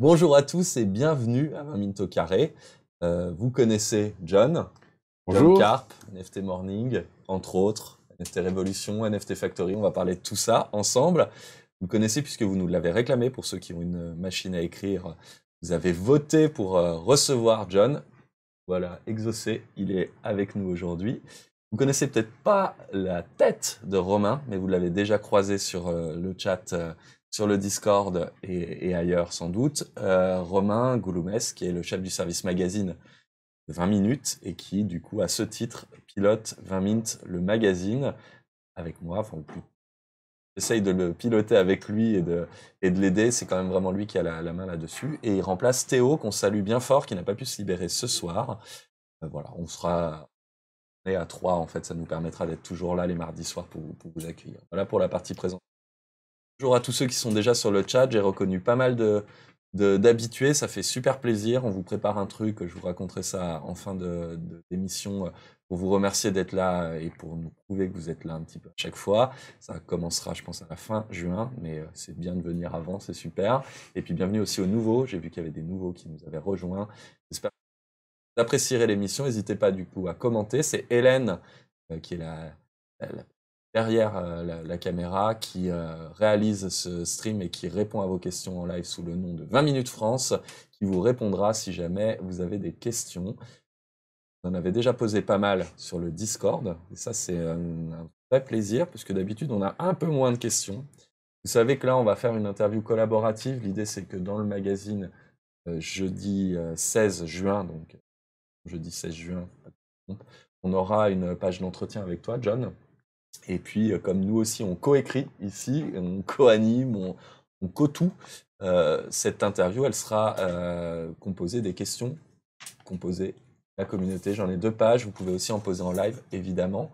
Bonjour à tous et bienvenue à 20 minutes au carré. Vous connaissez John Bonjour. Carp, NFT Morning, entre autres, NFT Révolution, NFT Factory. On va parler de tout ça ensemble. Vous connaissez puisque vous nous l'avez réclamé pour ceux qui ont une machine à écrire. Vous avez voté pour recevoir John. Voilà, exaucé, il est avec nous aujourd'hui. Vous connaissez peut-être pas la tête de Romain, mais vous l'avez déjà croisé sur le chat, sur le Discord et ailleurs sans doute. Romain Gouloumès, qui est le chef du service magazine de 20 minutes et qui, du coup, à ce titre, pilote 20 minutes le magazine avec moi. Enfin, j'essaye de le piloter avec lui et de l'aider. C'est quand même vraiment lui qui a la main là-dessus. Et il remplace Théo, qu'on salue bien fort, qui n'a pas pu se libérer ce soir. Voilà, on sera à 3, en fait, ça nous permettra d'être toujours là les mardis soirs pour vous accueillir. Voilà pour la partie présente. Bonjour à tous ceux qui sont déjà sur le chat, j'ai reconnu pas mal d'habitués, ça fait super plaisir. On vous prépare un truc, je vous raconterai ça en fin d'émission pour vous remercier d'être là et pour nous prouver que vous êtes là un petit peu à chaque fois. Ça commencera, je pense, à la fin juin, mais c'est bien de venir avant, c'est super. Et puis bienvenue aussi aux nouveaux, j'ai vu qu'il y avait des nouveaux qui nous avaient rejoints. J'espère que vous apprécierez l'émission, n'hésitez pas du coup à commenter. C'est Hélène qui est derrière la caméra, qui réalise ce stream et qui répond à vos questions en live sous le nom de 20 minutes France, qui vous répondra si jamais vous avez des questions. Vous en avez déjà posé pas mal sur le Discord, et ça c'est un vrai plaisir, puisque d'habitude on a un peu moins de questions. Vous savez que là on va faire une interview collaborative, l'idée c'est que dans le magazine, jeudi 16 juin, donc jeudi 16 juin, on aura une page d'entretien avec toi, John. Et puis, comme nous aussi, on coécrit ici, on co-anime, on co-tout, cette interview, elle sera composée des questions composées la communauté. J'en ai 2 pages, vous pouvez aussi en poser en live, évidemment.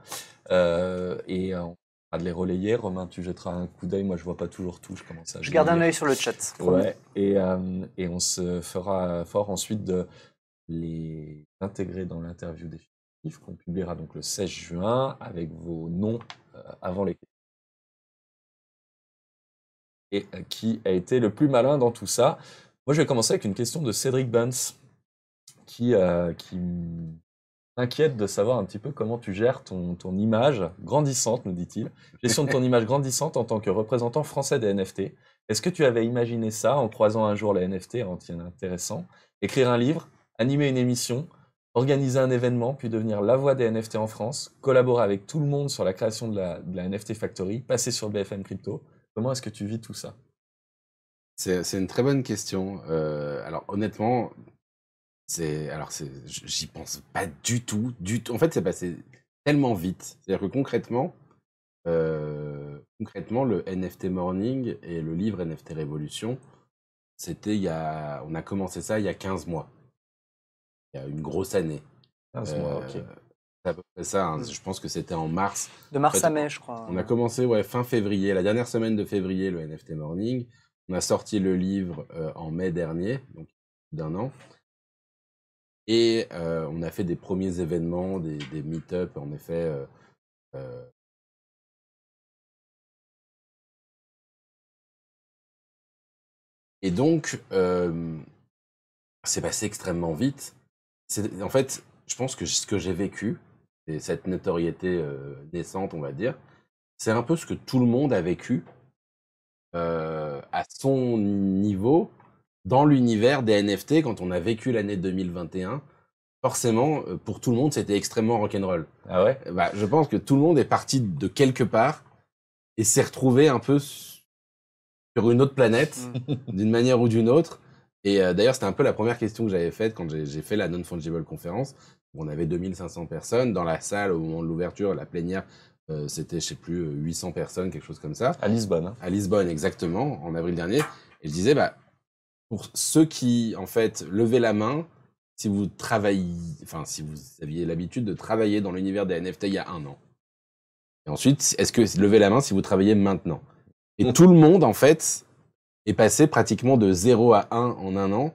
Et on va de les relayer. Romain, tu jetteras un coup d'œil. Moi, je vois pas toujours tout. Je commence à Je garde un œil sur le chat. Ouais. Et on se fera fort ensuite de les intégrer dans l'interview définitive qu'on publiera donc le 16 juin avec vos noms avant les questions. Et qui a été le plus malin dans tout ça? Moi, je vais commencer avec une question de Cédric Buns qui m'inquiète de savoir un petit peu comment tu gères ton image grandissante, nous dit-il. Gestion de ton image grandissante en tant que représentant français des NFT. Est-ce que tu avais imaginé ça en croisant un jour les NFT, tiens, intéressant, écrire un livre, animer une émission, organiser un événement, puis devenir la voix des NFT en France, collaborer avec tout le monde sur la création de la NFT Factory, passer sur BFM Crypto? Comment est-ce que tu vis tout ça? C'est une très bonne question. Alors honnêtement, j'y pense pas du tout. En fait, c'est passé tellement vite. C'est-à-dire que concrètement, le NFT Morning et le livre NFT Révolution, on a commencé ça il y a 15 mois. Il y a une grosse année. 15 mois, ok. C'est à peu près ça, hein. Je pense que c'était en mars. De mars En fait, à mai, je crois. On a commencé fin février, la dernière semaine de février, le NFT Morning. On a sorti le livre en mai dernier, donc d'un an. Et on a fait des premiers événements, des meet-up, en effet. Et donc, c'est passé extrêmement vite. En fait, je pense que ce que j'ai vécu, et cette notoriété naissante, on va dire, c'est un peu ce que tout le monde a vécu à son niveau dans l'univers des NFT quand on a vécu l'année 2021. Forcément, pour tout le monde, c'était extrêmement rock'n'roll. Ah ouais? Bah, je pense que tout le monde est parti de quelque part et s'est retrouvé un peu sur une autre planète, d'une manière ou d'une autre. Et d'ailleurs, c'était un peu la première question que j'avais faite quand j'ai fait la Non-Fungible conférence. On avait 2500 personnes dans la salle au moment de l'ouverture, la plénière. C'était, je sais plus, 800 personnes, quelque chose comme ça. À Lisbonne. Hein. À Lisbonne, exactement, en avril dernier. Et je disais, bah, pour ceux qui, en fait, levaient la main, si vous aviez l'habitude de travailler dans l'univers des NFT il y a 1 an. Et ensuite, est-ce que levez la main si vous travaillez maintenant? Et tout le monde, en fait, est passé pratiquement de 0 à 1 en 1 an.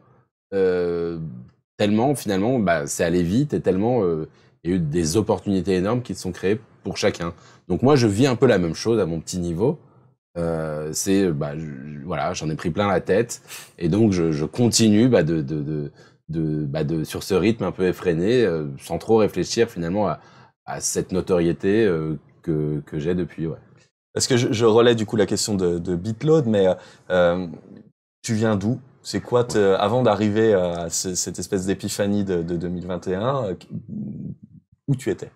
Tellement, finalement, bah, c'est allé vite et tellement il y a eu des opportunités énormes qui se sont créées pour chacun. Donc moi, je vis un peu la même chose à mon petit niveau. Voilà, j'en ai pris plein la tête et donc je continue sur ce rythme un peu effréné, sans trop réfléchir finalement à cette notoriété que j'ai depuis. Ouais. Parce que je relais du coup la question de Bitload, mais tu viens d'où? C'est quoi, avant d'arriver à cette espèce d'épiphanie de 2021, où tu étais?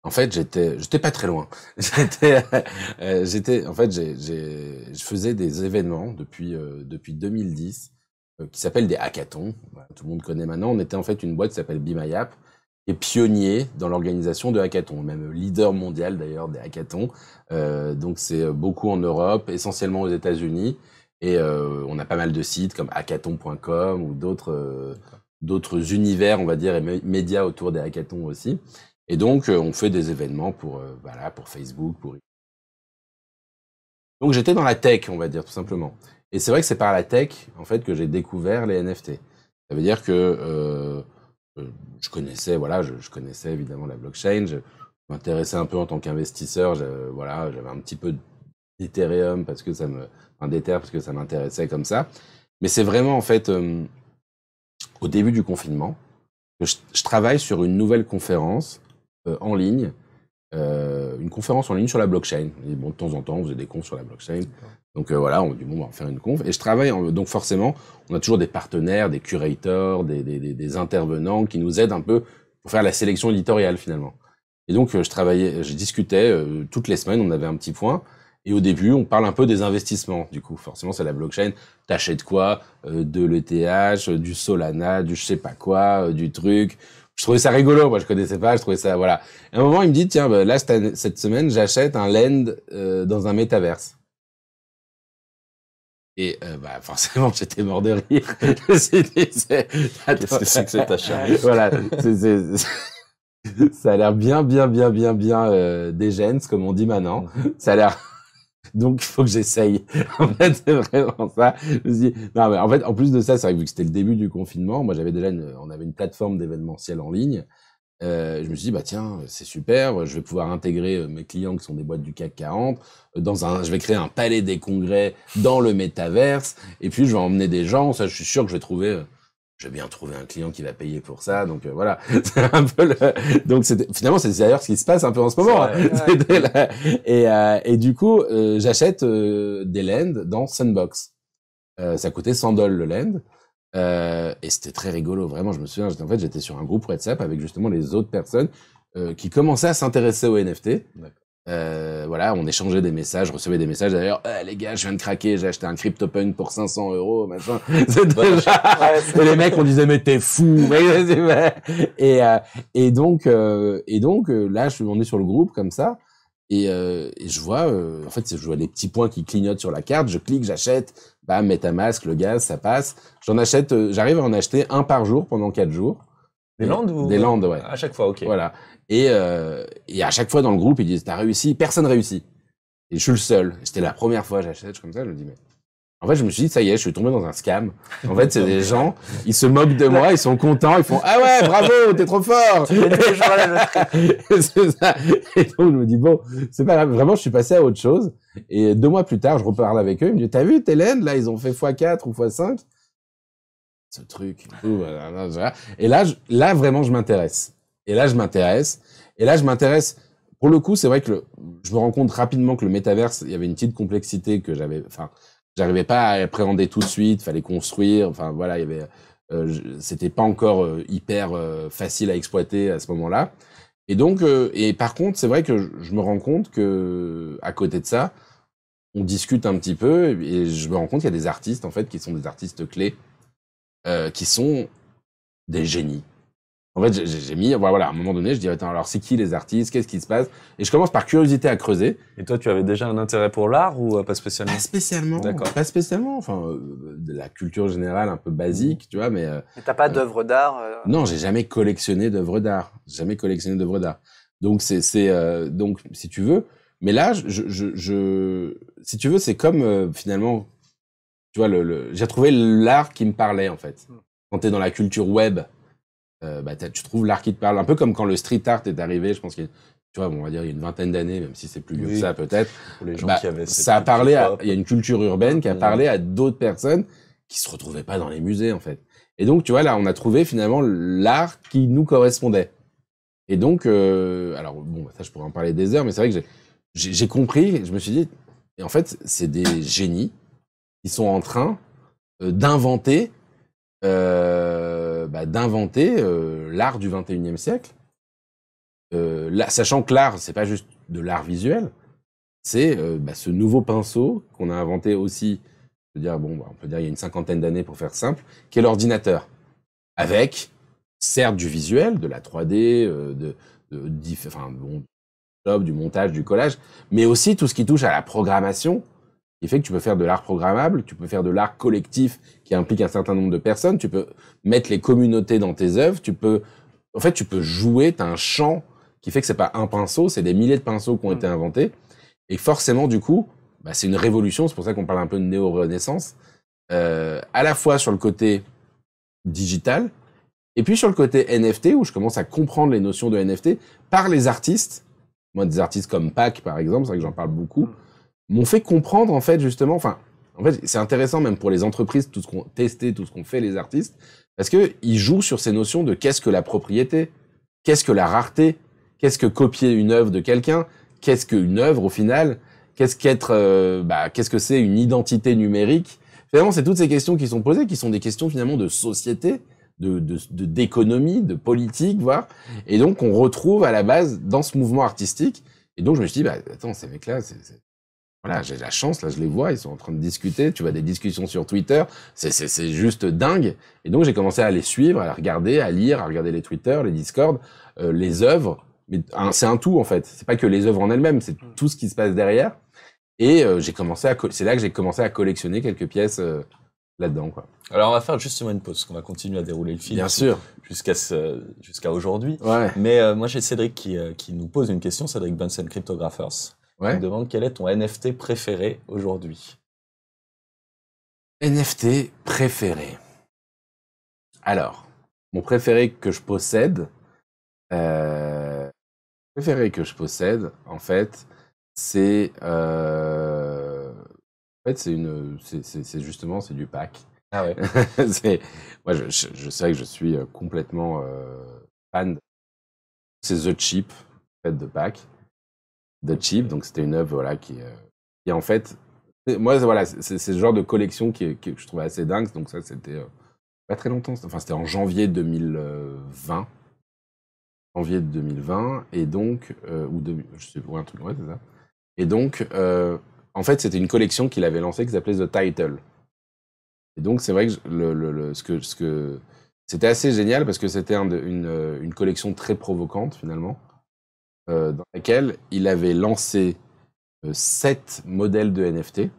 En fait, j'étais pas très loin. En fait, je faisais des événements depuis 2010 qui s'appellent des hackathons. Voilà, tout le monde connaît maintenant. On était en fait une boîte qui s'appelle Be My App, qui est pionnier dans l'organisation de hackathons, même leader mondial d'ailleurs des hackathons. Donc c'est beaucoup en Europe, essentiellement aux États-Unis, et on a pas mal de sites comme hackathon.com ou d'autres univers, on va dire, et médias autour des hackathons aussi. Et donc, on fait des événements pour Facebook, Donc, j'étais dans la tech, on va dire, tout simplement. Et c'est vrai que c'est par la tech, en fait, que j'ai découvert les NFT. Ça veut dire que je connaissais, je connaissais évidemment la blockchain. Je m'intéressais un peu en tant qu'investisseur. J'avais un petit peu d'Ethereum d'Ether parce que ça m'intéressait comme ça. Mais c'est vraiment, en fait, au début du confinement, que je travaille sur une nouvelle conférence en ligne, une conférence en ligne sur la blockchain. Et bon, de temps en temps, on faisait des confs sur la blockchain. Donc voilà, on dit bon, on va en faire une conf. Et je travaille, donc forcément, on a toujours des partenaires, des curators, des intervenants qui nous aident un peu pour faire la sélection éditoriale finalement. Et donc je discutais toutes les semaines, on avait un petit point. Et au début, on parle un peu des investissements. Du coup, forcément, c'est la blockchain. T'achètes quoi? De l'ETH, du Solana, du je sais pas quoi, du truc. Je trouvais ça rigolo. Moi, je connaissais pas. Je trouvais ça, voilà. Et à un moment, il me dit, tiens, là, cette semaine, j'achète un land dans un métaverse. Et forcément, j'étais mort de rire. Qu'est-ce que c'est que cet achat? Voilà. Ça a l'air bien dégène, comme on dit maintenant. Ça a l'air... Donc, il faut que j'essaye. En fait, c'est vraiment ça. Je me suis dit, non, mais en fait, en plus de ça, c'est vrai que vu que c'était le début du confinement, moi, on avait une plateforme d'événementiel en ligne. Je me suis dit, bah, tiens, c'est super. Je vais pouvoir intégrer mes clients qui sont des boîtes du CAC 40 je vais créer un palais des congrès dans le métaverse. Et puis, je vais emmener des gens. Ça, je suis sûr que je vais bien trouver un client qui va payer pour ça. Donc, voilà. C'est un peu donc, finalement, c'est d'ailleurs ce qui se passe un peu en ce moment. Et du coup, j'achète des lands dans Sandbox. Ça coûtait $100 le land. Et c'était très rigolo, vraiment. Je me souviens, j'étais sur un groupe WhatsApp avec justement les autres personnes qui commençaient à s'intéresser aux NFT. On échangeait des messages, je recevais des messages d'ailleurs. Les gars, je viens de craquer, j'ai acheté un CryptoPunk pour 500 €, machin. Et les mecs, on disait mais t'es fou. Et donc là, on est sur le groupe comme ça. Et je vois, en fait, je vois les petits points qui clignotent sur la carte. Je clique, j'achète. Bam, MetaMask, le gaz, ça passe. J'arrive à en acheter un par jour pendant 4 jours. Des lands ou... Des lands, ouais. À chaque fois, ok. Voilà. Et à chaque fois dans le groupe, ils disent, t'as réussi, personne réussit. Et je suis le seul. C'était la première fois que j'achète, comme ça, je me dis, mais... En fait, je me suis dit, ça y est, je suis tombé dans un scam. En fait, c'est des gens, ils se moquent de moi, ils sont contents, ils font, ah ouais, bravo, t'es trop fort! C'est ça. Et donc, je me dis, bon, c'est pas grave. Vraiment, je suis passé à autre chose. Et 2 mois plus tard, je reparle avec eux, ils me disent, t'as vu, Hélène, là, ils ont fait x4 ou x5. Ce truc. Et là, vraiment, je m'intéresse. Et là, je m'intéresse. Pour le coup, c'est vrai que je me rends compte rapidement que le métaverse, il y avait une petite complexité que j'arrivais pas à appréhender tout de suite, fallait construire, il y avait c'était pas encore hyper facile à exploiter à ce moment-là. Et donc et par contre, c'est vrai que je me rends compte que à côté de ça, on discute un petit peu et je me rends compte qu'il y a des artistes en fait qui sont des artistes clés qui sont des génies. En fait, j'ai mis, à un moment donné, je dirais, attends, alors c'est qui les artistes, qu'est-ce qui se passe? Et je commence par curiosité à creuser. Et toi, tu avais déjà un intérêt pour l'art ou pas spécialement? Pas spécialement. D'accord. Pas spécialement. De la culture générale un peu basique, tu vois, mais. Mais t'as pas d'œuvre d'art? Non, j'ai jamais collectionné d'œuvres d'art. Donc donc si tu veux, mais là, si tu veux, c'est comme finalement, tu vois, j'ai trouvé l'art qui me parlait en fait. Quand t'es dans la culture web. Tu trouves l'art qui te parle, un peu comme quand le street art est arrivé, je pense que tu vois, bon, on va dire il y a une vingtaine d'années, même si c'est plus vieux que ça peut-être, Pour les gens bah, qui avaient ça a parlé il y a une culture urbaine qui a parlé à d'autres personnes qui se retrouvaient pas dans les musées, en fait. Et donc, tu vois, là, on a trouvé finalement l'art qui nous correspondait. Et donc, alors bon, ça je pourrais en parler des heures, mais c'est vrai que j'ai compris, je me suis dit, et en fait, c'est des génies qui sont en train d'inventer l'art du 21e siècle. Là, sachant que l'art, c'est pas juste de l'art visuel, c'est ce nouveau pinceau qu'on a inventé aussi, on peut dire il y a une cinquantaine d'années pour faire simple, qui est l'ordinateur. Avec, certes, du visuel, de la 3D, du montage, du collage, mais aussi tout ce qui touche à la programmation, qui fait que tu peux faire de l'art programmable, tu peux faire de l'art collectif qui implique un certain nombre de personnes, tu peux mettre les communautés dans tes œuvres, tu peux jouer, tu as un champ qui fait que c'est pas un pinceau, c'est des milliers de pinceaux qui ont été inventés, et forcément, du coup, c'est une révolution, c'est pour ça qu'on parle un peu de néo-renaissance, à la fois sur le côté digital, et puis sur le côté NFT, où je commence à comprendre les notions de NFT par les artistes. Moi, des artistes comme Pac, par exemple, c'est vrai que j'en parle beaucoup, m'ont fait comprendre, en fait, justement, c'est intéressant même pour les entreprises, tout ce qu'on fait les artistes, parce que ils jouent sur ces notions de qu'est-ce que la propriété, qu'est-ce que la rareté, qu'est-ce que copier une œuvre de quelqu'un, qu'est-ce qu'une œuvre au final, qu'est-ce que c'est une identité numérique. Finalement, c'est toutes ces questions qui sont posées, qui sont des questions finalement de société, d'économie, de politique, voire. Et donc, on retrouve à la base dans ce mouvement artistique. Et donc, je me suis dit, attends, ces mecs-là, voilà, j'ai la chance, là, je les vois, ils sont en train de discuter. Tu vois des discussions sur Twitter. C'est juste dingue. Et donc, j'ai commencé à les suivre, à les regarder, à lire, à regarder les Twitter, les Discord, les œuvres. Mais c'est un tout, en fait. C'est pas que les œuvres en elles-mêmes, c'est tout ce qui se passe derrière. Et c'est là que j'ai commencé à collectionner quelques pièces là-dedans, quoi. Alors, on va faire justement une pause, parce qu'on va continuer à dérouler le film. Bien sûr. Jusqu'à aujourd'hui. Ouais. Mais moi, j'ai Cédric qui nous pose une question, Cédric Bunsen Cryptographers. Ouais. Il me demande quel est ton NFT préféré aujourd'hui. NFT préféré. Alors, mon préféré que je possède, en fait, c'est c'est du pack. Ah ouais. Moi, je sais que je suis complètement fan. C'est The Cheap, en fait, de pack. The Cheap, donc c'était une œuvre voilà qui en fait, moi voilà, c'est ce genre de collection que je trouvais assez dingue. Donc ça, c'était pas très longtemps. Enfin, c'était en janvier 2020. Janvier 2020, et donc je sais pas, un truc, ouais, c'est ça. Et donc, en fait, c'était une collection qu'il avait lancée qui s'appelait The Title. Et donc, c'est vrai que c'était assez génial parce que c'était une collection très provocante, finalement, dans laquelle il avait lancé 7 modèles de NFT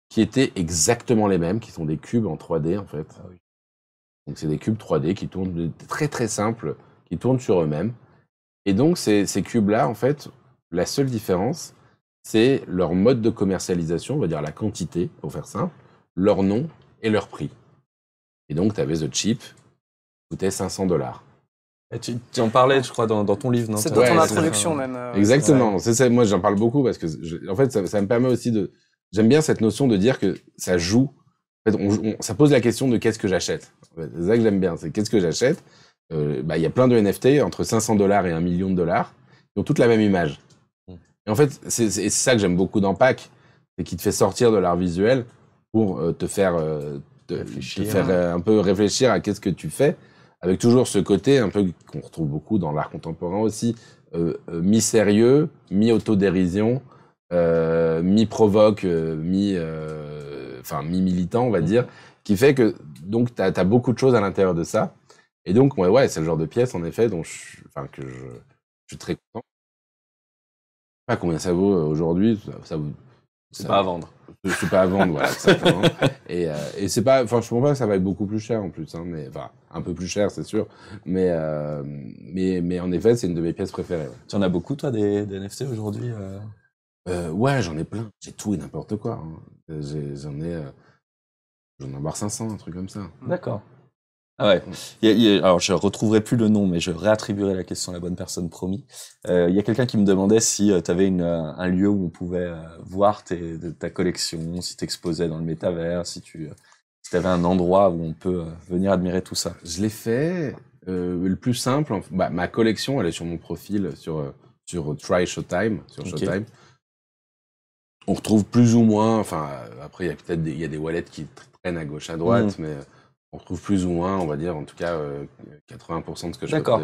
qui étaient exactement les mêmes, qui sont des cubes en 3D, en fait. Ah oui. Donc, c'est des cubes 3D qui tournent très, très simples, qui tournent sur eux-mêmes. Et donc, ces cubes-là, en fait, la seule différence, c'est leur mode de commercialisation, on va dire la quantité, pour faire simple, leur nom et leur prix. Et donc, tu avais The Cheap, qui coûtait $500. Et tu en parlais, je crois, dans ton livre, non? C'est dans ton introduction, même. Exactement. Moi, j'en parle beaucoup parce que, en fait, ça me permet aussi de... J'aime bien cette notion de dire que ça joue. En fait, ça pose la question de qu'est-ce que j'achète. En fait, c'est ça que j'aime bien, c'est qu'est-ce que j'achète. Il y a plein de NFT entre $500 et $1 million qui ont toute la même image. Et en fait, c'est ça que j'aime beaucoup dans Pack, c'est qu'il te fait sortir de l'art visuel pour te faire un peu réfléchir à qu'est-ce que tu fais, avec toujours ce côté un peu qu'on retrouve beaucoup dans l'art contemporain aussi, mi-sérieux, mi-autodérision, mi-provoque, mi-militant, on va dire, qui fait que donc t'as beaucoup de choses à l'intérieur de ça. Et donc, ouais, c'est le genre de pièce, en effet, dont je suis très content. Je sais pas combien ça vaut aujourd'hui. C'est pas à vendre. C'est pas à vendre, voilà, exactement. Et c'est pas, enfin, je pense pas que ça va être beaucoup plus cher en plus, hein, mais enfin, un peu plus cher, c'est sûr. Mais en effet, c'est une de mes pièces préférées. Ouais. Tu en as beaucoup, toi, des NFT aujourd'hui? Ouais, j'en ai plein. J'ai tout et n'importe quoi. Hein. J'en ai avoir 500, un truc comme ça. D'accord. Ah ouais. Alors, je retrouverai plus le nom, mais je réattribuerai la question à la bonne personne, promis. Il y a quelqu'un qui me demandait si tu avais un lieu où on pouvait voir ta collection, si t'exposais dans le métavers, si t'avais un endroit où on peut venir admirer tout ça. Je l'ai fait. Le plus simple, ma collection, elle est sur mon profil sur Try Showtime, sur Showtime. On retrouve plus ou moins, enfin, après, il y a des wallets qui traînent à gauche, à droite, mais on retrouve plus ou moins, on va dire, en tout cas, 80% de ce que je fais. D'accord.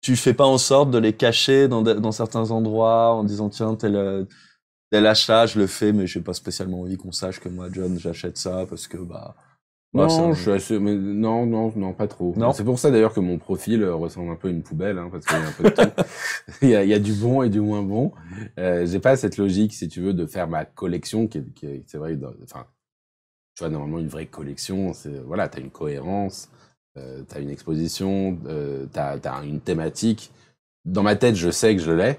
Tu fais pas en sorte de les cacher dans certains endroits en disant, tiens, tel achat, je le fais, mais j'ai pas spécialement envie qu'on sache que moi, John, j'achète ça parce que, non, je suis assez, mais non, pas trop. Non. C'est pour ça d'ailleurs que mon profil ressemble un peu à une poubelle, hein, parce qu'il y a un peu de tout. il y a du bon et du moins bon. J'ai pas cette logique, si tu veux, de faire ma collection, c'est vrai, enfin, tu vois, normalement, une vraie collection, voilà, t'as une cohérence, t'as une exposition, t'as une thématique. Dans ma tête, je sais que je l'ai,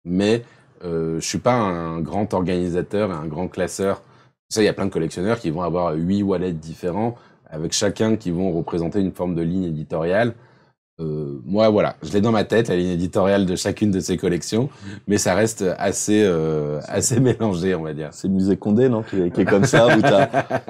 mais je suis pas un grand organisateur et un grand classeur. Ça, il y a plein de collectionneurs qui vont avoir 8 wallets différents, avec chacun qui vont représenter une forme de ligne éditoriale. Moi, voilà, je l'ai dans ma tête, la ligne éditoriale de chacune de ces collections, mais ça reste assez mélangé, on va dire. C'est Musée Condé, non, qui est comme ça, où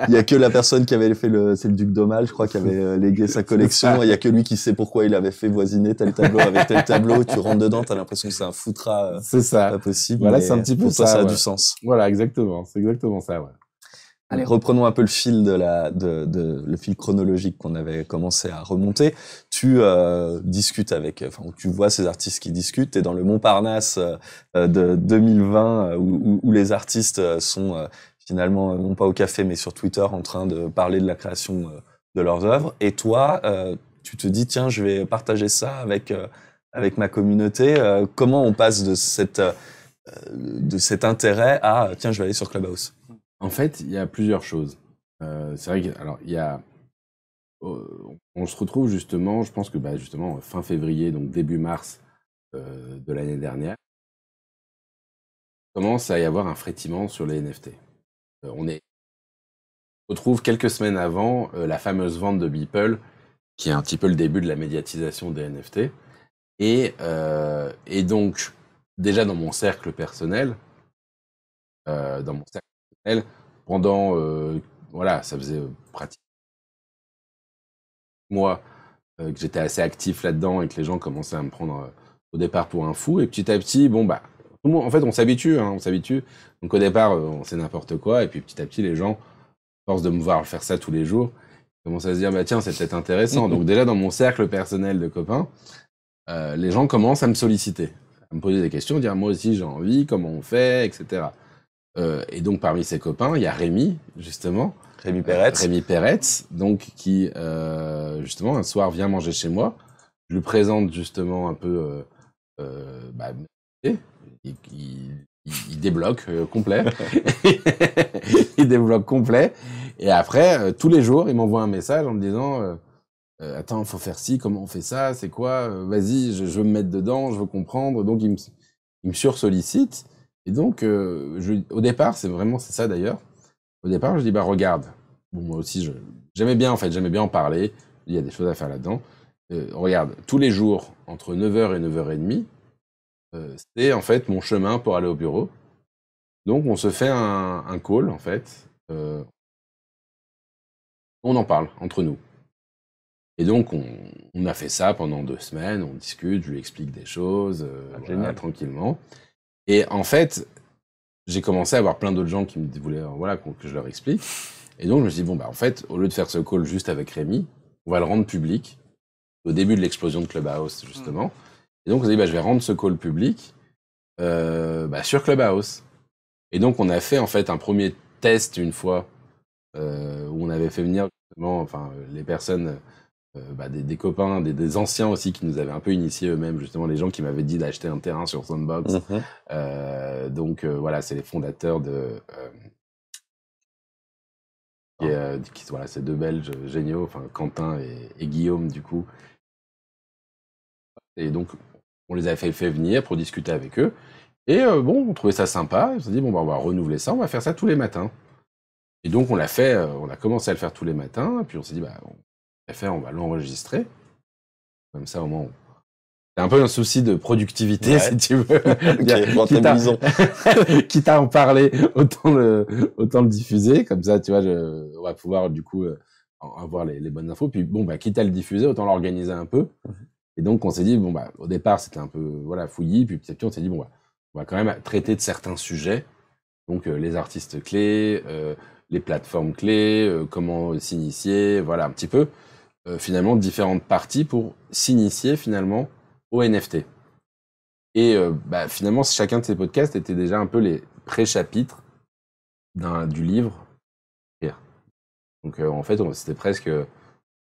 il y a que la personne qui avait fait c'est le duc d'Aumale, je crois, qui avait légué sa collection, il y a que lui qui sait pourquoi il avait fait voisiner tel tableau avec tel tableau, tu rentres dedans, t'as l'impression que c'est un foutras, c'est ça. Pas possible. Voilà, c'est un petit peu ça. Ça a ouais. du sens. Voilà, exactement, c'est exactement ça, ouais. Allez, reprenons un peu le fil le fil chronologique qu'on avait commencé à remonter. Tu discutes tu vois ces artistes qui discutent. T'es dans le Montparnasse de 2020 où les artistes sont finalement non pas au café mais sur Twitter en train de parler de la création de leurs œuvres. Et toi, tu te dis tiens, je vais partager ça avec ma communauté. Comment on passe de cet intérêt à tiens, je vais aller sur Clubhouse? En fait, il y a plusieurs choses. C'est vrai il y a, on se retrouve justement, je pense que justement fin février, donc début mars de l'année dernière, commence à y avoir un frétillement sur les NFT. On retrouve quelques semaines avant la fameuse vente de Beeple, qui est un petit peu le début de la médiatisation des NFT. Et donc, déjà dans mon cercle personnel, pendant, voilà, ça faisait pratiquement moi que j'étais assez actif là-dedans et que les gens commençaient à me prendre au départ pour un fou. Et petit à petit, tout le monde, en fait, on s'habitue, on s'habitue. Donc au départ, on sait n'importe quoi. Et puis petit à petit, les gens, à force de me voir faire ça tous les jours, commencent à se dire, tiens, c'est peut-être intéressant. Donc déjà, dans mon cercle personnel de copains, les gens commencent à me solliciter, à me poser des questions, dire, moi aussi, j'ai envie, comment on fait, etc. Et donc, parmi ses copains, il y a Rémi, justement. Rémi Peretz. Rémi Peretz, donc, qui, justement, un soir vient manger chez moi. Je lui présente, justement, un peu... il débloque complet. Il débloque complet. Et après, tous les jours, il m'envoie un message en me disant... attends, faut faire ci, comment on fait ça, c'est quoi, vas-y, je veux me mettre dedans, je veux comprendre. Donc, il me sursollicite. Et donc, au départ, c'est ça d'ailleurs. Au départ, je dis, regarde. Bon, moi aussi, j'aimais bien en parler. Il y a des choses à faire là-dedans. Regarde, tous les jours, entre 9h et 9h30, c'est en fait mon chemin pour aller au bureau. Donc, on se fait un call, en fait. On en parle entre nous. Et donc, on a fait ça pendant 2 semaines, on discute, je lui explique des choses, voilà, tranquillement. Et en fait, j'ai commencé à avoir plein d'autres gens qui me voulaient que je leur explique. Et donc, je me suis dit, en fait, au lieu de faire ce call juste avec Rémi, on va le rendre public, au début de l'explosion de Clubhouse, justement. Et donc, on s'est dit, je vais rendre ce call public sur Clubhouse. Et donc, on a fait, en fait, un premier test une fois, où on avait fait venir, justement, les personnes... des copains, des anciens aussi qui nous avaient un peu initiés eux-mêmes, justement les gens qui m'avaient dit d'acheter un terrain sur Sandbox. Donc voilà, c'est les fondateurs de ces 2 Belges géniaux, Quentin et Guillaume du coup. Et donc on les avait fait venir pour discuter avec eux. Et on trouvait ça sympa. On s'est dit on va renouveler ça, on va faire ça tous les matins. Et donc on l'a fait, on a commencé à le faire tous les matins. Et puis on s'est dit fait, on va l'enregistrer. Comme ça, au moins, c'est un peu un souci de productivité, si tu veux. Quitte à en parler, autant le diffuser. Comme ça, tu vois, on va pouvoir, du coup, avoir les bonnes infos. Puis, bon, quitte à le diffuser, autant l'organiser un peu. Et donc, on s'est dit, bon, au départ, c'était un peu, voilà, fouillis. Puis, petit à petit, on s'est dit, bon, on va quand même traiter de certains sujets. Donc, les artistes clés, les plateformes clés, comment s'initier, voilà, un petit peu, finalement, différentes parties pour s'initier, finalement, au NFT. Et finalement, chacun de ces podcasts était déjà un peu les pré-chapitres du livre. Donc, en fait, c'était presque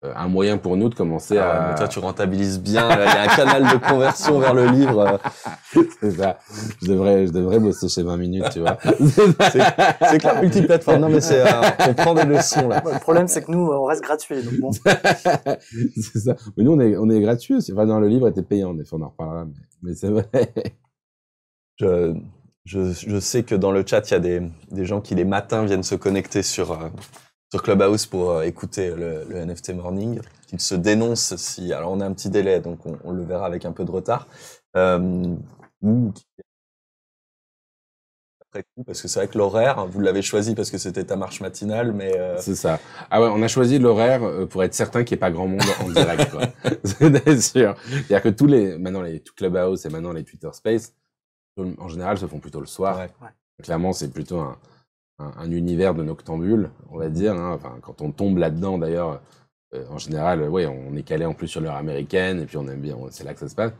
un moyen pour nous de commencer à... Mais toi, tu rentabilises bien. Il y a un canal de conversion vers le livre. C'est ça. Je devrais bosser chez 20 minutes, tu vois. C'est clair, multiplateforme. Non, mais on prend des leçons, là. Le problème, c'est que nous, on reste gratuit, donc bon. C'est ça. Mais nous, on est gratuit aussi. Enfin, non, le livre était payant, des fois, on en reparlera, mais c'est vrai. Je sais que dans le chat, il y a des gens qui, les matins, viennent se connecter sur Clubhouse pour écouter le NFT Morning, qu'ils se dénoncent si... Alors, on a un petit délai, donc on le verra avec un peu de retard. Ou après coup, parce que c'est vrai que l'horaire, vous l'avez choisi parce que c'était ta marche matinale, mais... C'est ça. Ah ouais, on a choisi l'horaire pour être certain qu'il n'y ait pas grand monde en direct, quoi. C'est sûr. C'est-à-dire que maintenant, tout Clubhouse et maintenant les Twitter Space, en général, se font plutôt le soir. Ouais. Clairement, c'est plutôt un univers de noctambules, on va dire. Hein. Enfin, quand on tombe là-dedans, d'ailleurs, en général, ouais, on est calé en plus sur l'heure américaine, et puis on aime bien, c'est là que ça se passe.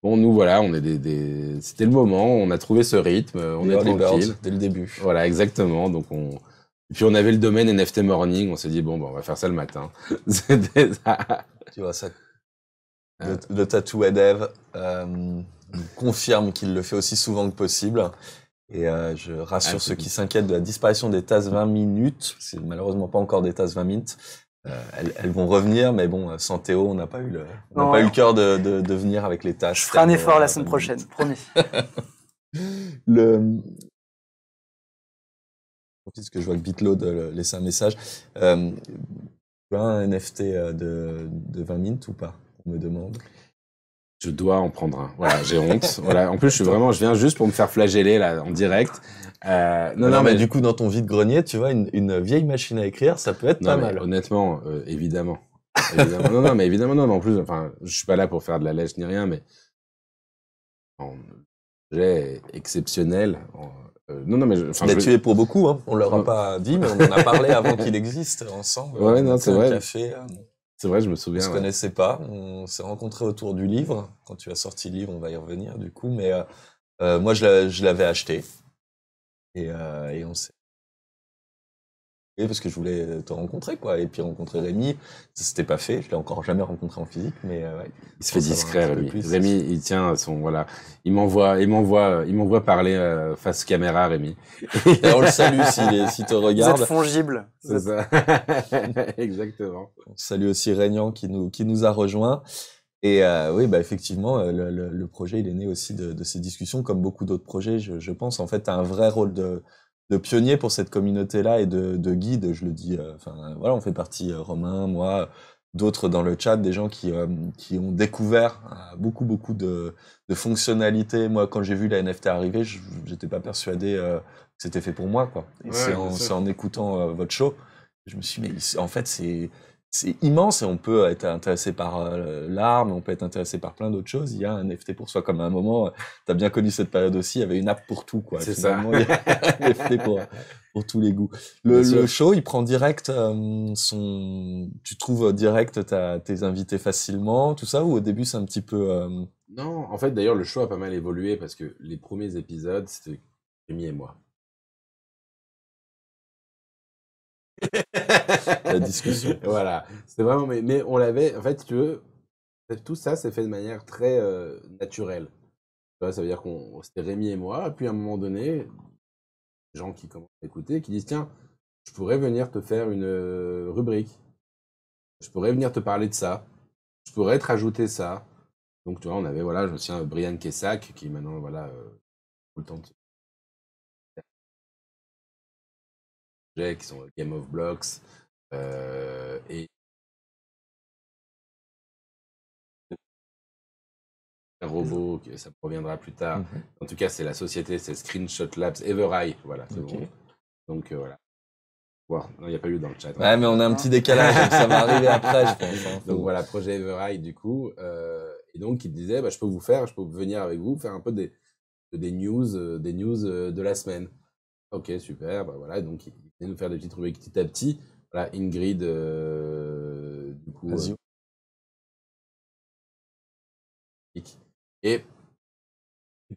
Bon, nous, voilà, on est c'était le moment, on a trouvé ce rythme, on est tranquille. Dès le début. Voilà, exactement. Donc, et puis on avait le domaine NFT Morning, on s'est dit, bon, on va faire ça le matin. C'était ça. Tu vois, ça. Le tattoo Dev confirme qu'il le fait aussi souvent que possible. Et je rassure ceux qui s'inquiètent de la disparition des tasses 20 minutes. C'est malheureusement pas encore des tasses 20 minutes. Elles vont revenir, mais bon, sans Théo, on n'a pas eu le cœur de venir avec les tasses. Je ferai un effort la semaine prochaine, promis. Parce que je vois que Bitload laisse un message. Tu as un NFT de 20 minutes ou pas? On me demande. Je dois en prendre un. Voilà, j'ai honte. Voilà. En plus, je viens juste pour me faire flageller là en direct. Non, mais du coup, dans ton vide-grenier, tu vois, une vieille machine à écrire, ça peut être pas mal. Honnêtement, évidemment. Non, mais évidemment, non, mais en plus, enfin, je suis pas là pour faire de la lèche ni rien, mais j'ai exceptionnel. Non, mais tu es pour beaucoup, hein. On leur a pas dit, mais on en a parlé avant qu'il existe ensemble. Ouais, non, c'est vrai. Café. C'est vrai, je me souviens. On se connaissait pas. On s'est rencontrés autour du livre. Quand tu as sorti le livre, on va y revenir du coup. Mais moi, je l'avais acheté et on s'est parce que je voulais te rencontrer, quoi. Et puis rencontrer Rémi, ça s'était pas fait. Je l'ai encore jamais rencontré en physique, mais ouais. Il se fait discret, Rémi. Rémi, il tient voilà. Il m'envoie parler face caméra, Rémi. Et on le salue s'il te regarde. Vous êtes fongible. C'est ça. Exactement. On salue aussi Régnan qui nous a rejoints. Et oui, effectivement, le projet, il est né aussi de ces discussions, comme beaucoup d'autres projets, je pense. En fait, tu as un vrai rôle de pionnier pour cette communauté-là et de guide, je le dis. Voilà, on fait partie, Romain, moi, d'autres dans le chat, des gens qui ont découvert beaucoup de fonctionnalités. Moi, quand j'ai vu la NFT arriver, j'étais pas persuadé que c'était fait pour moi, quoi. Et c'est en écoutant votre show, je me suis dit, mais en fait, c'est immense et on peut être intéressé par l'art, mais on peut être intéressé par plein d'autres choses. Il y a un NFT pour soi. Comme à un moment, tu as bien connu cette période aussi, il y avait une app pour tout, quoi. C'est ça. Il y a un NFT pour tous les goûts. Le show, il prend direct tu trouves direct tes invités facilement, tout ça, ou au début c'est un petit peu... Non, en fait, d'ailleurs, le show a pas mal évolué parce que les premiers épisodes, c'était Rémi et moi. La discussion. Voilà. C'était vraiment, mais on l'avait, en fait, si tu veux, tout ça s'est fait de manière très naturelle. Tu vois, ça veut dire c'était Rémi et moi, puis à un moment donné, des gens qui commencent à écouter, qui disent, tiens, je pourrais venir te faire une rubrique. Je pourrais venir te parler de ça. Je pourrais te rajouter ça. Donc, tu vois, on avait, voilà, je me souviens, Brian Kessac, qui maintenant, voilà, tout le temps qui sont Game of Blocks, et robot, que ça reviendra plus tard. Mhm. En tout cas, c'est la société, c'est Screenshot Labs, Evereye, voilà, c'est Ok. bon. Donc voilà. Wow. Non, il n'y a pas eu dans le chat. Ouais, mais on a un petit décalage, donc ça va arriver après, je pense. Hein. Donc voilà, projet Evereye, du coup. Et donc, il disait, bah, je peux venir avec vous, faire un peu des news de la semaine. Ok, super, bah voilà. Donc, il venait nous faire des petites rubriques petit à petit. Voilà, Ingrid, du coup. Vas-y. Et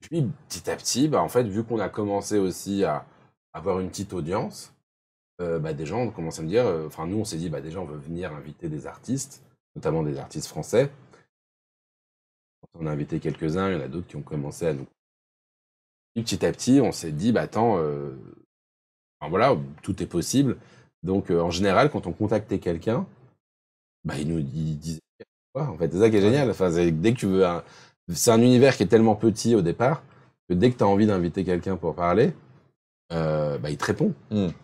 puis, petit à petit, bah, en fait, vu qu'on a commencé aussi à avoir une petite audience, bah, des gens ont commencé à me dire, enfin, nous, on s'est dit, bah, déjà, on veut venir inviter des artistes, notamment des artistes français. On a invité quelques-uns, il y en a d'autres qui ont commencé à nous. Et petit à petit, on s'est dit, bah, attends, enfin, voilà, tout est possible. Donc, en général, quand on contactait quelqu'un, bah, il disait, ouais, en fait, c'est ça qui est génial. Enfin, dès que tu veux c'est un univers qui est tellement petit au départ que dès que tu as envie d'inviter quelqu'un pour parler, bah, il te répond.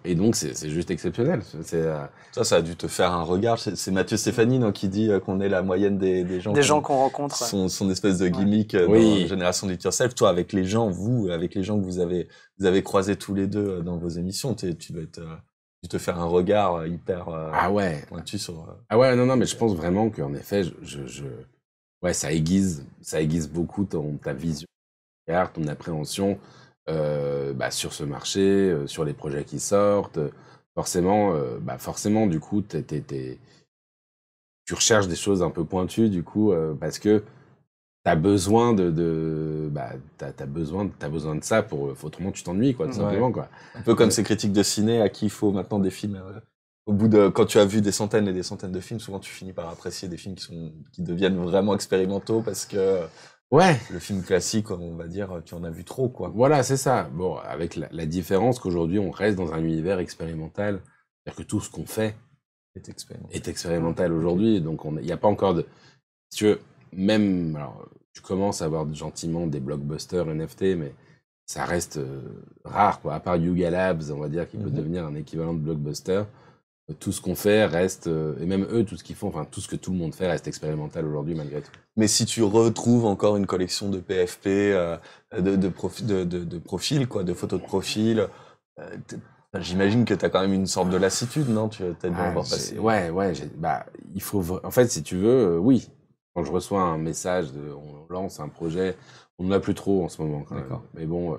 Et donc, c'est juste exceptionnel. Ça a dû te faire un regard. C'est Mathieu Stéphanie non, qui dit qu'on est la moyenne des gens. Des gens qu'on rencontre. Son espèce de gimmick dans la génération de Yourself. Toi, avec les gens, avec les gens que vous avez croisés tous les deux dans vos émissions, tu dois te faire un regard hyper ah ouais. pointu sur. Ah ouais, non, mais je pense vraiment qu'en effet, ouais, ça aiguise beaucoup ta vision, ton appréhension bah, sur ce marché, sur les projets qui sortent. Forcément, du coup, tu recherches des choses un peu pointues, du coup, parce que t'as besoin t'as besoin de ça autrement tu t'ennuies, quoi, tout simplement, quoi. Un peu comme ces critiques de ciné à qui il faut maintenant des films. Au bout quand tu as vu des centaines et des centaines de films, souvent tu finis par apprécier des films qui deviennent vraiment expérimentaux parce que ouais, le film classique, on va dire, tu en as vu trop, quoi. Voilà, c'est ça. Bon, avec la différence qu'aujourd'hui on reste dans un univers expérimental, c'est-à-dire que tout ce qu'on fait est expérimental aujourd'hui, donc il n'y a pas encore de, si tu veux, même, alors, tu commences à avoir gentiment des blockbusters NFT, mais ça reste rare, quoi. À part Yuga Labs, on va dire, qui peut devenir un équivalent de blockbuster. Tout ce qu'on fait reste, et même eux, tout ce qu'ils font, enfin, tout ce que tout le monde fait reste expérimental aujourd'hui, malgré tout. Mais si tu retrouves encore une collection de PFP, de profils, quoi, de photos de profil, j'imagine que tu as quand même une sorte de lassitude, non? Tu as dû en voir passer. Ouais, il faut, en fait, si tu veux, oui. Quand je reçois un message on lance un projet, on n'en a plus trop en ce moment, quand même. Mais bon,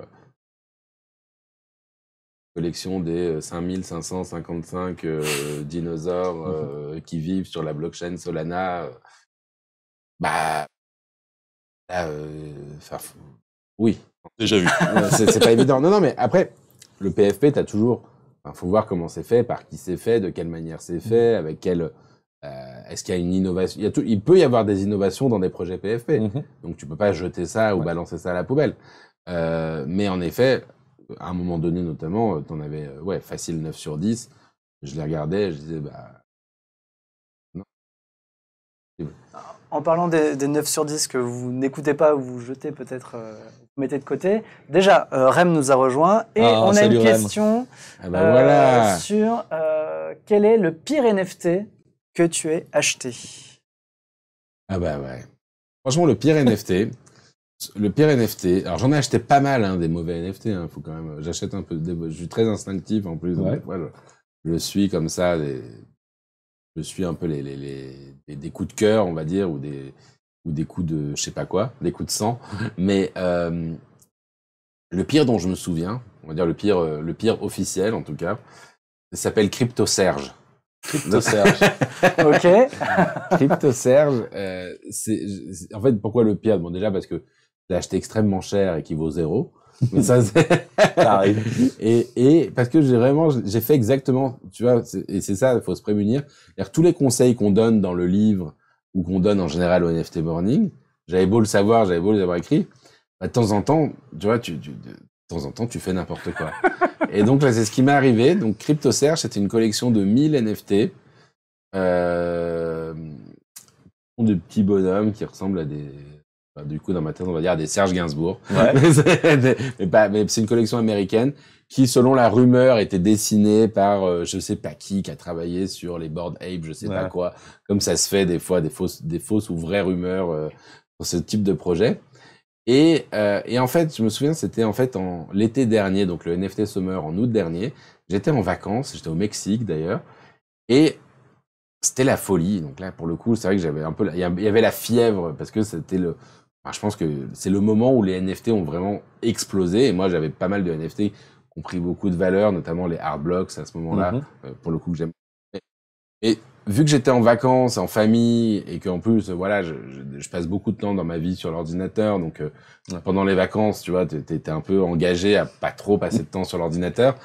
collection des 5555 dinosaures qui vivent sur la blockchain Solana, oui. Déjà vu. C'est pas évident. Non, mais après, le PFP, t'as toujours, faut voir comment c'est fait, par qui c'est fait, de quelle manière c'est fait, avec quel, est-ce qu'il y a une innovation? Il peut y avoir des innovations dans des projets PFP. Donc, tu peux pas jeter ça ou balancer ça à la poubelle. Mais en effet, à un moment donné, notamment, t'en avais, facile 9 sur 10. Je les regardais, je disais, non. En parlant des 9 sur 10 que vous n'écoutez pas ou vous jetez peut-être, vous mettez de côté, déjà, Rem nous a rejoint et on a une question sur quel est le pire NFT que tu aies acheté? Ah bah ouais. Franchement, le pire NFT, alors j'en ai acheté pas mal, des mauvais NFT, faut quand même, j'achète un peu, je suis très instinctif en plus, donc, je suis comme ça, je suis un peu des coups de cœur, on va dire, ou des coups de, je sais pas quoi, des coups de sang, mais le pire dont je me souviens, on va dire le pire officiel en tout cas, ça s'appelle CryptoSerge. CryptoSerge. Ok. CryptoSerge, en fait, pourquoi le pire? Bon, déjà parce que je l'ai acheté extrêmement cher et qu'il vaut 0. Mais ça, ça arrive. Et parce que j'ai fait exactement, tu vois, et c'est ça, il faut se prémunir. C'est-à-dire, tous les conseils qu'on donne dans le livre ou qu'on donne en général au NFT Morning, j'avais beau le savoir, j'avais beau les avoir écrits, de temps en temps, tu vois, de temps en temps, tu fais n'importe quoi. Et donc, là, c'est ce qui m'est arrivé. Donc, CryptoSerge, c'était une collection de 1000 NFT, de petits bonhommes qui ressemblent à du coup, dans ma tête, on va dire des Serge Gainsbourg. Ouais. mais c'est une collection américaine qui, selon la rumeur, était dessinée par je sais pas qui a travaillé sur les Bored Ape, je sais pas quoi. Comme ça se fait des fois, des fausses ou vraies rumeurs ce type de projet. Et en fait, je me souviens, c'était en fait l'été dernier, donc le NFT Summer en août dernier. J'étais en vacances, j'étais au Mexique d'ailleurs, et c'était la folie. Donc là, pour le coup, c'est vrai que j'avais un peu, il y avait la fièvre parce que c'était je pense que c'est le moment où les NFT ont vraiment explosé. Et moi, j'avais pas mal de NFT qui ont pris beaucoup de valeur, notamment les Art Blocks à ce moment-là, pour le coup que j'aime. Et vu que j'étais en vacances, en famille, et qu'en plus, voilà, je passe beaucoup de temps dans ma vie sur l'ordinateur, donc pendant les vacances, tu vois, t'étais un peu engagé à pas trop passer de temps sur l'ordinateur.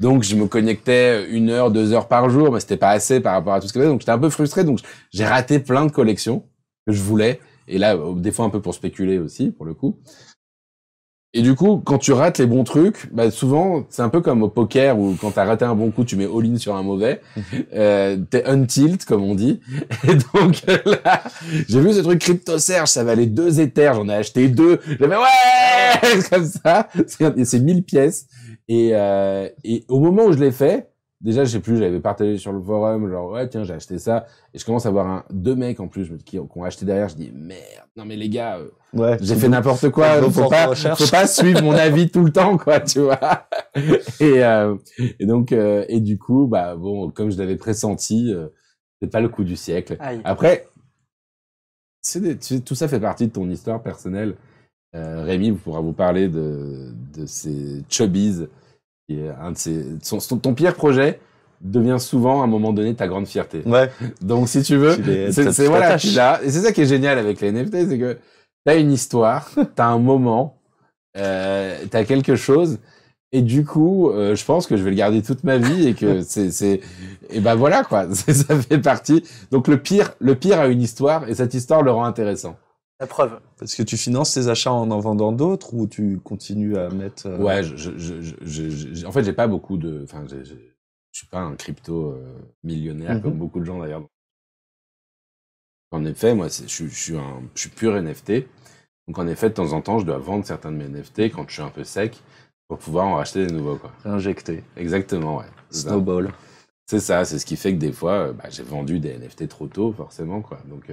Donc je me connectais 1 heure, 2 heures par jour, mais c'était pas assez par rapport à tout ce que j'avais. Donc j'étais un peu frustré, donc j'ai raté plein de collections que je voulais. Et là, des fois un peu pour spéculer aussi, pour le coup. Et du coup, quand tu rates les bons trucs, bah souvent, c'est un peu comme au poker où quand t'as raté un bon coup, tu mets all-in sur un mauvais. T'es untilt, comme on dit. Et donc là, j'ai vu ce truc CryptoSerge, ça valait 2 Ethers, j'en ai acheté 2. J'avais ouais comme ça. C'est 1000 pièces. Et au moment où je l'ai fait, déjà, je sais plus, j'avais partagé sur le forum, genre, ouais, tiens, j'ai acheté ça. Et je commence à voir 2 mecs, en plus, qui ont acheté derrière. Je dis, merde, non, mais les gars, j'ai fait n'importe quoi. Faut pas suivre mon avis tout le temps, quoi, tu vois. Et donc, et du coup, bah, bon, comme je l'avais pressenti, c'est pas le coup du siècle. Aïe. Après, tout ça fait partie de ton histoire personnelle. Rémi pourra vous parler de ces chubbies. Et un de ton pire projet devient souvent à un moment donné ta grande fierté. Ouais. Donc si tu veux, c'est voilà, tu l'as. Et c'est ça qui est génial avec les NFT, c'est que t'as une histoire, t'as un moment, t'as quelque chose, et du coup, je pense que je vais le garder toute ma vie et que et ben voilà quoi, ça fait partie. Donc le pire a une histoire et cette histoire le rend intéressant. La preuve. Parce que tu finances tes achats en vendant d'autres ou tu continues à mettre... Ouais, en fait, j'ai pas beaucoup de... Enfin, je suis pas un crypto millionnaire comme beaucoup de gens d'ailleurs. En effet, moi, je suis pur NFT. Donc en effet, de temps en temps, je dois vendre certains de mes NFT quand je suis un peu sec pour pouvoir en racheter des nouveaux, quoi. Réinjecter. Exactement, ouais. Snowball. C'est ça, c'est ce qui fait que des fois, j'ai vendu des NFT trop tôt, forcément, quoi. Donc...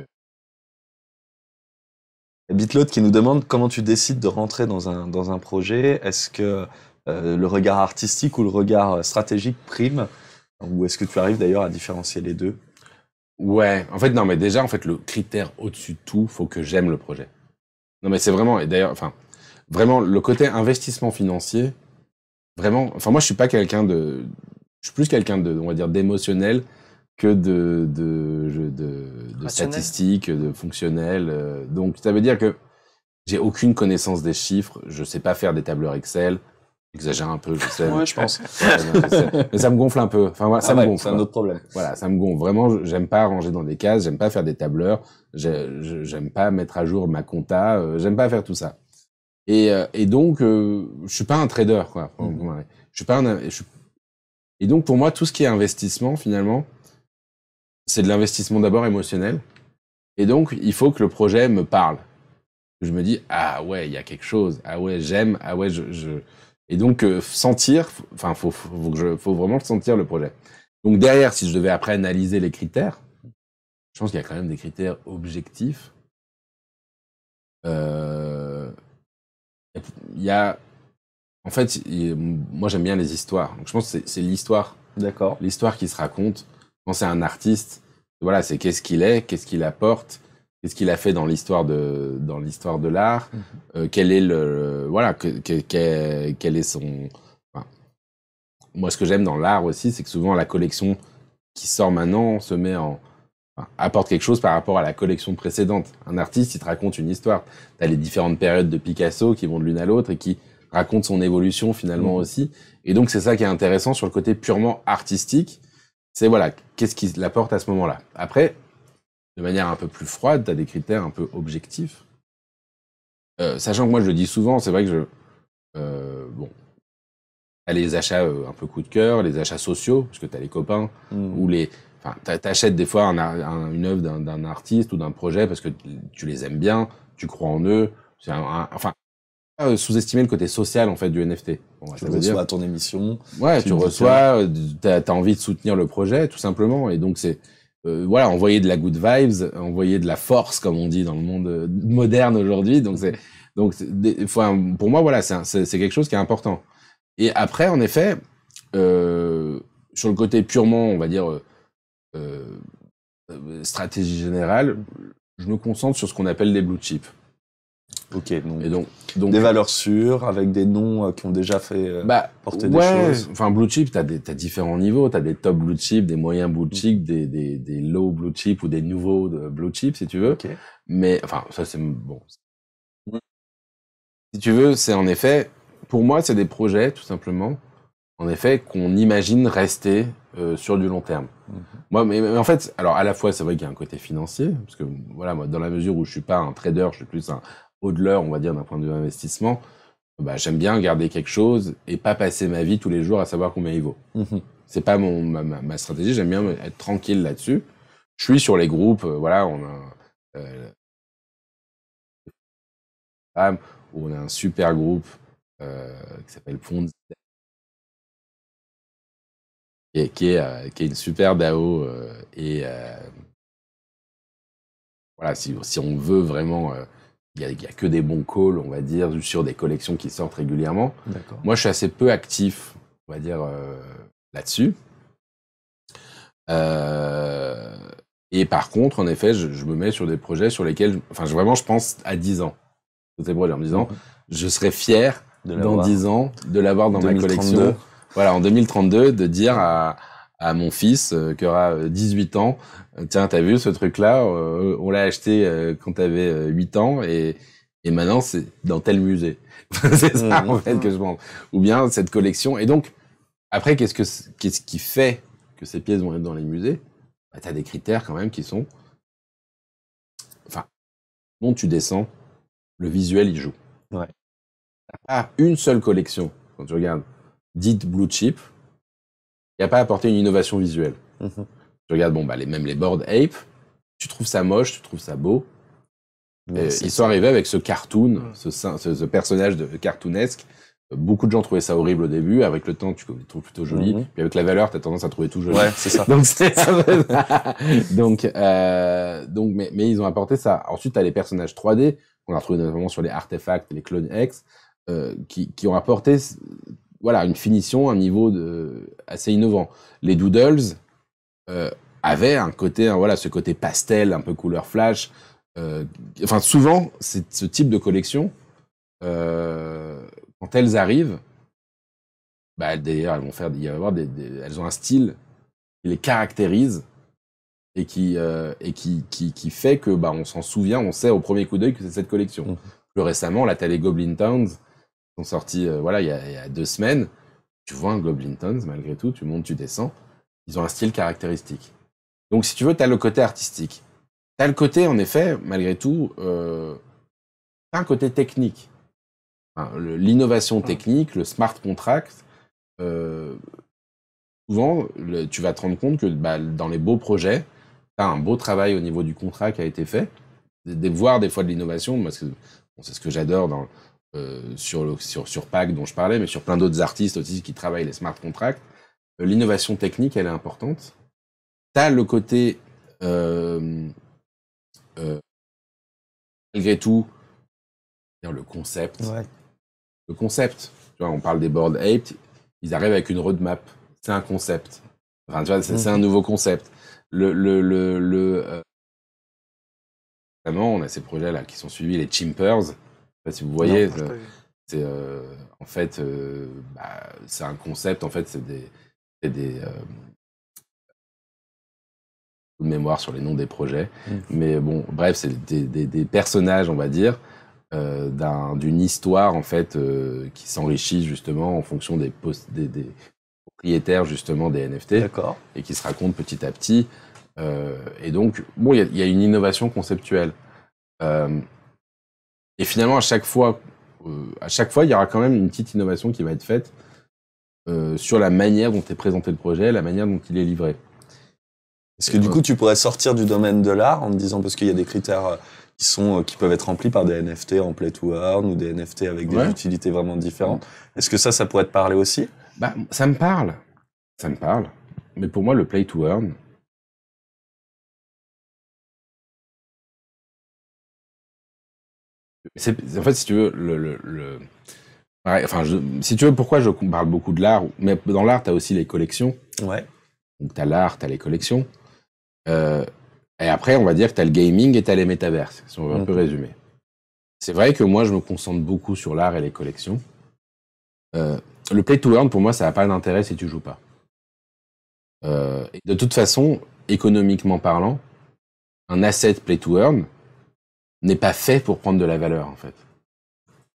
Bitload qui nous demande comment tu décides de rentrer dans un projet. Est-ce que le regard artistique ou le regard stratégique prime? Ou est-ce que tu arrives d'ailleurs à différencier les deux? Ouais, en fait, non, mais déjà, en fait, le critère au-dessus de tout, faut que j'aime le projet. Non, mais c'est vraiment, et d'ailleurs, enfin, vraiment, le côté investissement financier, vraiment, enfin, moi, je suis plus quelqu'un on va dire, d'émotionnel que de statistiques, de fonctionnel. Donc, ça veut dire que j'ai aucune connaissance des chiffres, je sais pas faire des tableurs Excel. J'exagère un peu, je sais. Ouais, je pense. Mais ça me gonfle un peu. Enfin, voilà, ça me gonfle. C'est un autre problème. Voilà, ça me gonfle. Vraiment, j'aime pas ranger dans des cases, j'aime pas faire des tableurs, j'aime pas mettre à jour ma compta, j'aime pas faire tout ça. Et donc, je suis pas un trader, quoi. Je suis pas Et donc, pour moi, tout ce qui est investissement, finalement, c'est de l'investissement d'abord émotionnel. Et donc, il faut que le projet me parle. Je me dis, ah ouais, il y a quelque chose. Ah ouais, j'aime. Ah ouais, Et donc, sentir, enfin, faut vraiment sentir le projet. Donc, derrière, si je devais après analyser les critères, je pense qu'il y a quand même des critères objectifs. Il y a, en fait, moi, j'aime bien les histoires. Donc, je pense que c'est l'histoire. D'accord. L'histoire qui se raconte. Quand c'est un artiste, voilà, c'est qu'est-ce qu'il est, qu'est-ce qu'il apporte, qu'est-ce qu'il a fait dans l'histoire de l'art, quel est quel est son... Enfin, moi, ce que j'aime dans l'art aussi, c'est que souvent la collection qui sort maintenant apporte quelque chose par rapport à la collection précédente. Un artiste, il te raconte une histoire. T'as les différentes périodes de Picasso qui vont de l'une à l'autre et qui racontent son évolution finalement aussi. Et donc, c'est ça qui est intéressant sur le côté purement artistique. C'est voilà, qu'est-ce qui l'apporte à ce moment-là. Après, de manière un peu plus froide, tu as des critères un peu objectifs. Sachant que moi, je le dis souvent, c'est vrai que t'as les achats un peu coup de cœur, les achats sociaux, parce que t'as les copains, ou t'achètes des fois une œuvre d'un artiste ou d'un projet parce que tu les aimes bien, tu crois en eux. Sous-estimer le côté social en fait du NFT. Bon, tu reçois à ton émission. Ouais, tu reçois, t'as envie de soutenir le projet tout simplement, et donc voilà, envoyer de la good vibes, envoyer de la force, comme on dit dans le monde moderne aujourd'hui. Donc pour moi, voilà, c'est quelque chose qui est important. Et après, en effet, sur le côté purement, on va dire, stratégie générale, je me concentre sur ce qu'on appelle les blue chips. Ok, donc des valeurs sûres, avec des noms qui ont déjà fait porter des choses. Enfin, blue chip, t'as différents niveaux. T'as des top blue chip, des moyens blue chip, des low blue chip ou des nouveaux blue chip, si tu veux. Okay. Mais, enfin, ça, c'est bon. Si tu veux, c'est en effet, pour moi, c'est des projets, tout simplement, en effet, qu'on imagine rester sur du long terme. Moi, mais en fait, alors, à la fois, c'est vrai qu'il y a un côté financier, parce que, voilà, moi, dans la mesure où je suis pas un trader, je suis plus un hodler, on va dire, d'un point de vue investissement, bah, j'aime bien garder quelque chose et pas passer ma vie tous les jours à savoir combien il vaut. C'est pas ma stratégie, j'aime bien être tranquille là-dessus. Je suis sur les groupes, voilà, on a où on a un super groupe qui s'appelle Fonds qui est une super DAO et voilà, si on veut vraiment il y a que des bons calls, on va dire, sur des collections qui sortent régulièrement. Moi, je suis assez peu actif, on va dire, là-dessus. Et par contre, en effet, je me mets sur des projets sur lesquels, vraiment, je pense à 10 ans. Ces projets, en me disant, je serais fier dans 10 ans de l'avoir dans ma collection. Voilà, en 2032, de dire à mon fils qui aura 18 ans, tiens, t'as vu ce truc-là, on l'a acheté quand t'avais 8 ans et maintenant c'est dans tel musée. C'est ça en fait que je pense. Ou bien cette collection. Et donc après, qu'est-ce qui fait que ces pièces vont être dans les musées? Bah, t'as des critères quand même qui sont, enfin, dont tu descends, le visuel il joue. Ouais. T'as pas une seule collection quand tu regardes dite blue chip. Il n'y a pas apporté une innovation visuelle. Tu regardes, même les Bored Ape, tu trouves ça moche, tu trouves ça beau. Ils sont arrivés avec ce cartoon, ce personnage cartoonesque. Beaucoup de gens trouvaient ça horrible au début. Avec le temps, tu le trouves plutôt joli. Puis avec la valeur, tu as tendance à trouver tout joli. Ouais, c'est ça. Mais ils ont apporté ça. Ensuite, tu as les personnages 3D, qu'on a retrouvés notamment sur les artefacts, les clones X, qui ont apporté une finition, un niveau assez innovant. Les Doodles avaient un côté, ce côté pastel, un peu couleur flash. Souvent, c'est ce type de collection, quand elles arrivent, d'ailleurs, elles ont un style qui les caractérise et qui fait que, on s'en souvient, on sait au premier coup d'œil que c'est cette collection. Plus récemment, là, t'as les Goblin Towns, sont sortis il y a 2 semaines. Tu vois un Goblin Towns, malgré tout, tu montes, tu descends. Ils ont un style caractéristique. Donc, si tu veux, tu as le côté artistique. Tu as le côté, en effet, malgré tout, un côté technique. L'innovation technique, le smart contract, souvent, tu vas te rendre compte que dans les beaux projets, tu as un beau travail au niveau du contrat qui a été fait. Voir des fois de l'innovation, parce que c'est ce que j'adore sur PAC dont je parlais, mais sur plein d'autres artistes aussi qui travaillent les smart contracts. L'innovation technique, elle est importante. T'as le côté, malgré tout, le concept. Ouais. Le concept. Tu vois, on parle des Bored Ape, ils arrivent avec une roadmap. C'est un concept. Tu vois, c'est un nouveau concept. Vraiment, on a ces projets-là qui sont suivis, les Chimpers. Si vous voyez, c'est en fait, c'est un concept. En fait, c'est des de mémoire sur les noms des projets, mais bon, bref, c'est des personnages, on va dire, d'une histoire en fait qui s'enrichit justement en fonction des propriétaires justement des NFT, et qui se racontent petit à petit. Et donc, il y a une innovation conceptuelle. Et finalement, à chaque fois, il y aura quand même une petite innovation qui va être faite sur la manière dont est présenté le projet, la manière dont il est livré. Est-ce que du coup, tu pourrais sortir du domaine de l'art en te disant, parce qu'il y a des critères qui peuvent être remplis par des NFT en play to earn ou des NFT avec des utilités vraiment différentes. Est-ce que ça pourrait te parler aussi? Ça me parle. Mais pour moi, le play to earn, En fait, si tu veux, si tu veux, pourquoi je parle beaucoup de l'art, mais dans l'art, tu as aussi les collections. Ouais. Donc, tu as l'art, tu as les collections. Et après, on va dire que tu as le gaming et tu as les métaverses, si on veut un peu résumer. C'est vrai que moi, je me concentre beaucoup sur l'art et les collections. Le play to earn, pour moi, ça n'a pas d'intérêt si tu joues pas. Et de toute façon, économiquement parlant, un asset play to earn n'est pas fait pour prendre de la valeur, en fait.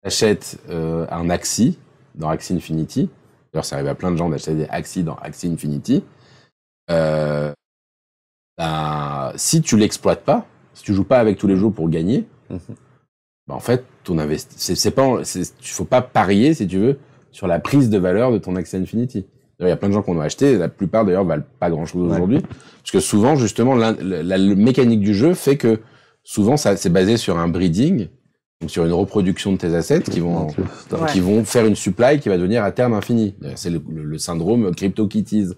Tu achètes un Axie dans Axie Infinity. D'ailleurs, ça arrive à plein de gens d'acheter des Axie dans Axie Infinity. Si tu l'exploites pas, si tu joues pas avec tous les jours pour gagner, en fait, ton investissement, il faut pas parier, si tu veux, sur la prise de valeur de ton Axie Infinity. Il y a plein de gens qui en ont acheté, la plupart d'ailleurs valent pas grand-chose aujourd'hui, parce que souvent, justement, la mécanique du jeu fait que souvent, c'est basé sur un breeding, donc sur une reproduction de tes assets qui vont faire une supply qui va devenir à terme infinie. C'est le syndrome CryptoKitties,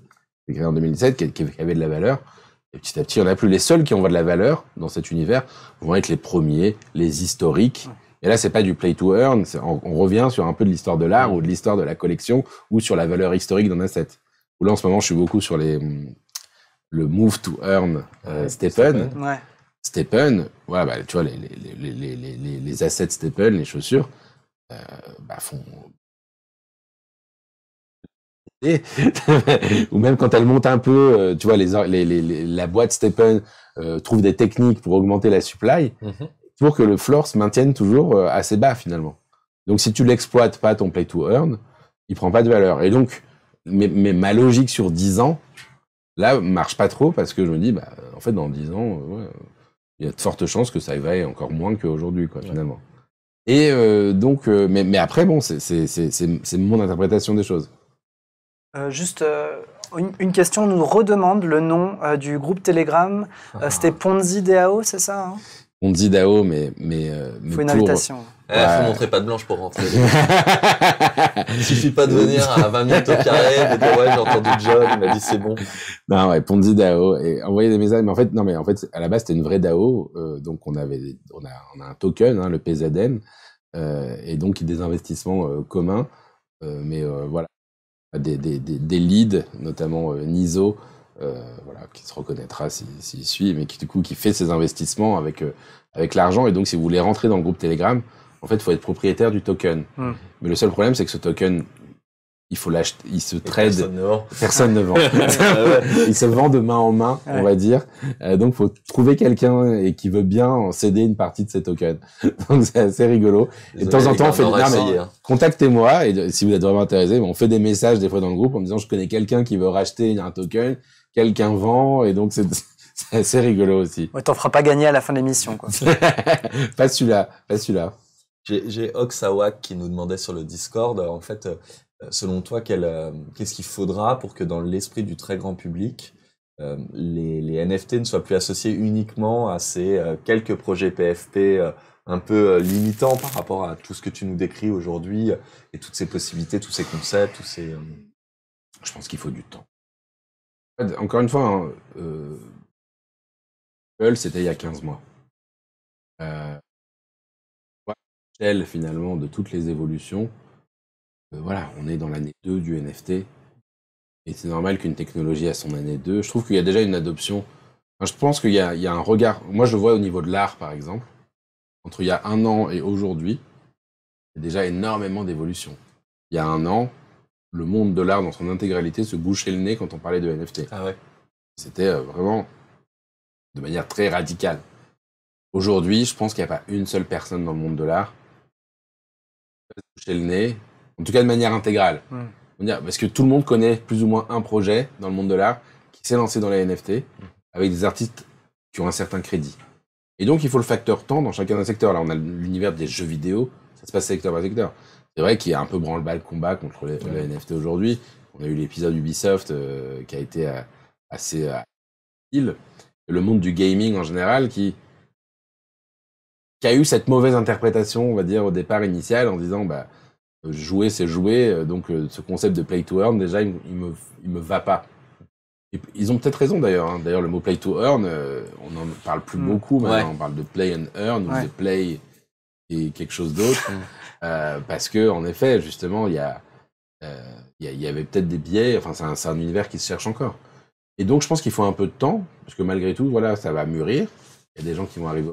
créé en 2017, qui avait de la valeur. Et petit à petit, il n'y en a plus. Les seuls qui ont de la valeur dans cet univers vont être les premiers, les historiques. Et là, c'est pas du play to earn. On revient sur un peu de l'histoire de l'art ou de l'histoire de la collection ou sur la valeur historique d'un asset. Où là, en ce moment, je suis beaucoup sur le move to earn Stephen. Ouais. Stephen, ouais, bah, tu vois, les assets Stephen, les chaussures, font. Ou même quand elle monte un peu, tu vois, la boîte Stephen trouve des techniques pour augmenter la supply, pour que le floor se maintienne toujours assez bas finalement. Donc si tu l'exploites pas ton play to earn, il prend pas de valeur. Et donc, mais ma logique sur 10 ans, là, marche pas trop parce que je me dis, en fait, dans 10 ans, il y a de fortes chances que ça vaille encore moins qu'aujourd'hui, quoi, finalement. Et donc, mais après, bon, c'est mon interprétation des choses. Juste une question, on nous redemande le nom du groupe Telegram. C'était Ponzi DAO, c'est ça hein Ponzi DAO, mais faut une invitation. Faut montrer patte blanche pour rentrer. Il suffit pas de venir à 20 minutes au carré et de dire ouais, j'ai entendu John, il m'a dit c'est bon. Non, ouais, Ponzi DAO et envoyer des messages. Mais en fait, à la base, c'était une vraie DAO. Donc, on a un token, le PZN, et donc des investissements communs. Mais voilà. Des leads, notamment Niso, qui se reconnaîtra s'il suit, mais qui fait ses investissements avec l'argent. Et donc, si vous voulez rentrer dans le groupe Telegram, en fait, il faut être propriétaire du token. Mais le seul problème, c'est que ce token, il faut l'acheter, il se trade. Personne ne vend. Il se vend de main en main, on va dire. Donc, faut trouver quelqu'un qui veut bien céder une partie de ces tokens. Donc, c'est assez rigolo. Et de temps en temps, on fait contactez-moi. Et si vous êtes vraiment intéressé, on fait des messages des fois dans le groupe en me disant, je connais quelqu'un qui veut racheter un token, quelqu'un vend. Et donc, c'est assez rigolo aussi. Ouais, t'en feras pas gagner à la fin de l'émission, quoi. Pas celui-là. J'ai Oxawak qui nous demandait sur le Discord, en fait, selon toi, qu'est-ce qu'il faudra pour que dans l'esprit du très grand public, les NFT ne soient plus associés uniquement à ces quelques projets PFP un peu limitants par rapport à tout ce que tu nous décris aujourd'hui et toutes ces possibilités, tous ces concepts, Je pense qu'il faut du temps. Encore une fois, c'était il y a 15 mois. Finalement, de toutes les évolutions, on est dans l'année 2 du NFT. Et c'est normal qu'une technologie a son année 2. Je trouve qu'il y a déjà une adoption. Je pense qu'il y a un regard. Moi, je le vois au niveau de l'art, par exemple. Entre il y a 1 an et aujourd'hui, il y a déjà énormément d'évolution. Il y a 1 an, le monde de l'art dans son intégralité se bouchait le nez quand on parlait de NFT. Ah ouais. C'était vraiment de manière très radicale. Aujourd'hui, je pense qu'il n'y a pas une seule personne dans le monde de l'art qui se boucher le nez, en tout cas de manière intégrale. Parce que tout le monde connaît plus ou moins un projet dans le monde de l'art qui s'est lancé dans les NFT avec des artistes qui ont un certain crédit. Et donc, il faut le facteur temps dans chacun des secteurs. Là, on a l'univers des jeux vidéo, ça se passe secteur par secteur. C'est vrai qu'il y a un peu branle-balle combat contre le NFT aujourd'hui. On a eu l'épisode Ubisoft qui a été assez utile. Le monde du gaming en général qui a eu cette mauvaise interprétation, on va dire, au départ initial en disant jouer, c'est jouer. Donc, ce concept de play to earn, déjà, il me va pas. Et ils ont peut-être raison, d'ailleurs. D'ailleurs, le mot play to earn, on n'en parle plus beaucoup. Maintenant, on parle de play and earn ou de play et quelque chose d'autre, parce que en effet, justement, il y avait peut-être des biais. Enfin, c'est un univers qui se cherche encore. Et donc, je pense qu'il faut un peu de temps, parce que malgré tout, voilà, ça va mûrir. Il y a des gens qui vont arriver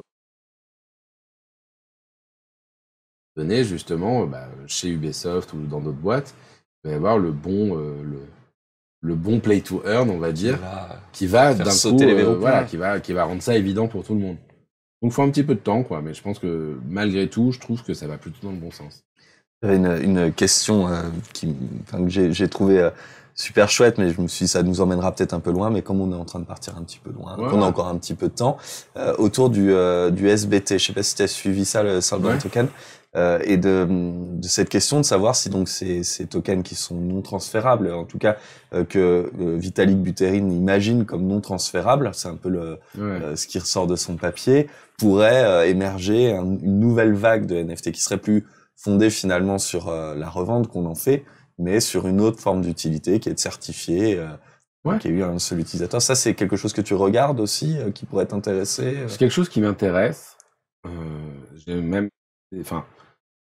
donner justement, chez Ubisoft ou dans d'autres boîtes, il va y avoir le bon play to earn, on va dire, qui va d'un coup, qui va rendre ça évident pour tout le monde. Donc, il faut un petit peu de temps, quoi. Mais je pense que malgré tout, je trouve que ça va plutôt dans le bon sens. J'avais une question que j'ai trouvée super chouette, mais je me suis dit ça nous emmènera peut-être un peu loin. Mais comme on est en train de partir un petit peu loin, qu'on a encore un petit peu de temps, autour du SBT, je sais pas si tu as suivi ça, le Soulbound Token, et de cette question de savoir si donc ces tokens qui sont non transférables, en tout cas que Vitalik Buterin imagine comme non transférables, c'est un peu ce qui ressort de son papier, pourrait émerger une nouvelle vague de NFT qui serait plus fondée finalement sur la revente qu'on en fait, mais sur une autre forme d'utilité qui est de certifier, qui a eu un seul utilisateur. Ça, c'est quelque chose que tu regardes aussi, qui pourrait t'intéresser C'est quelque chose qui m'intéresse.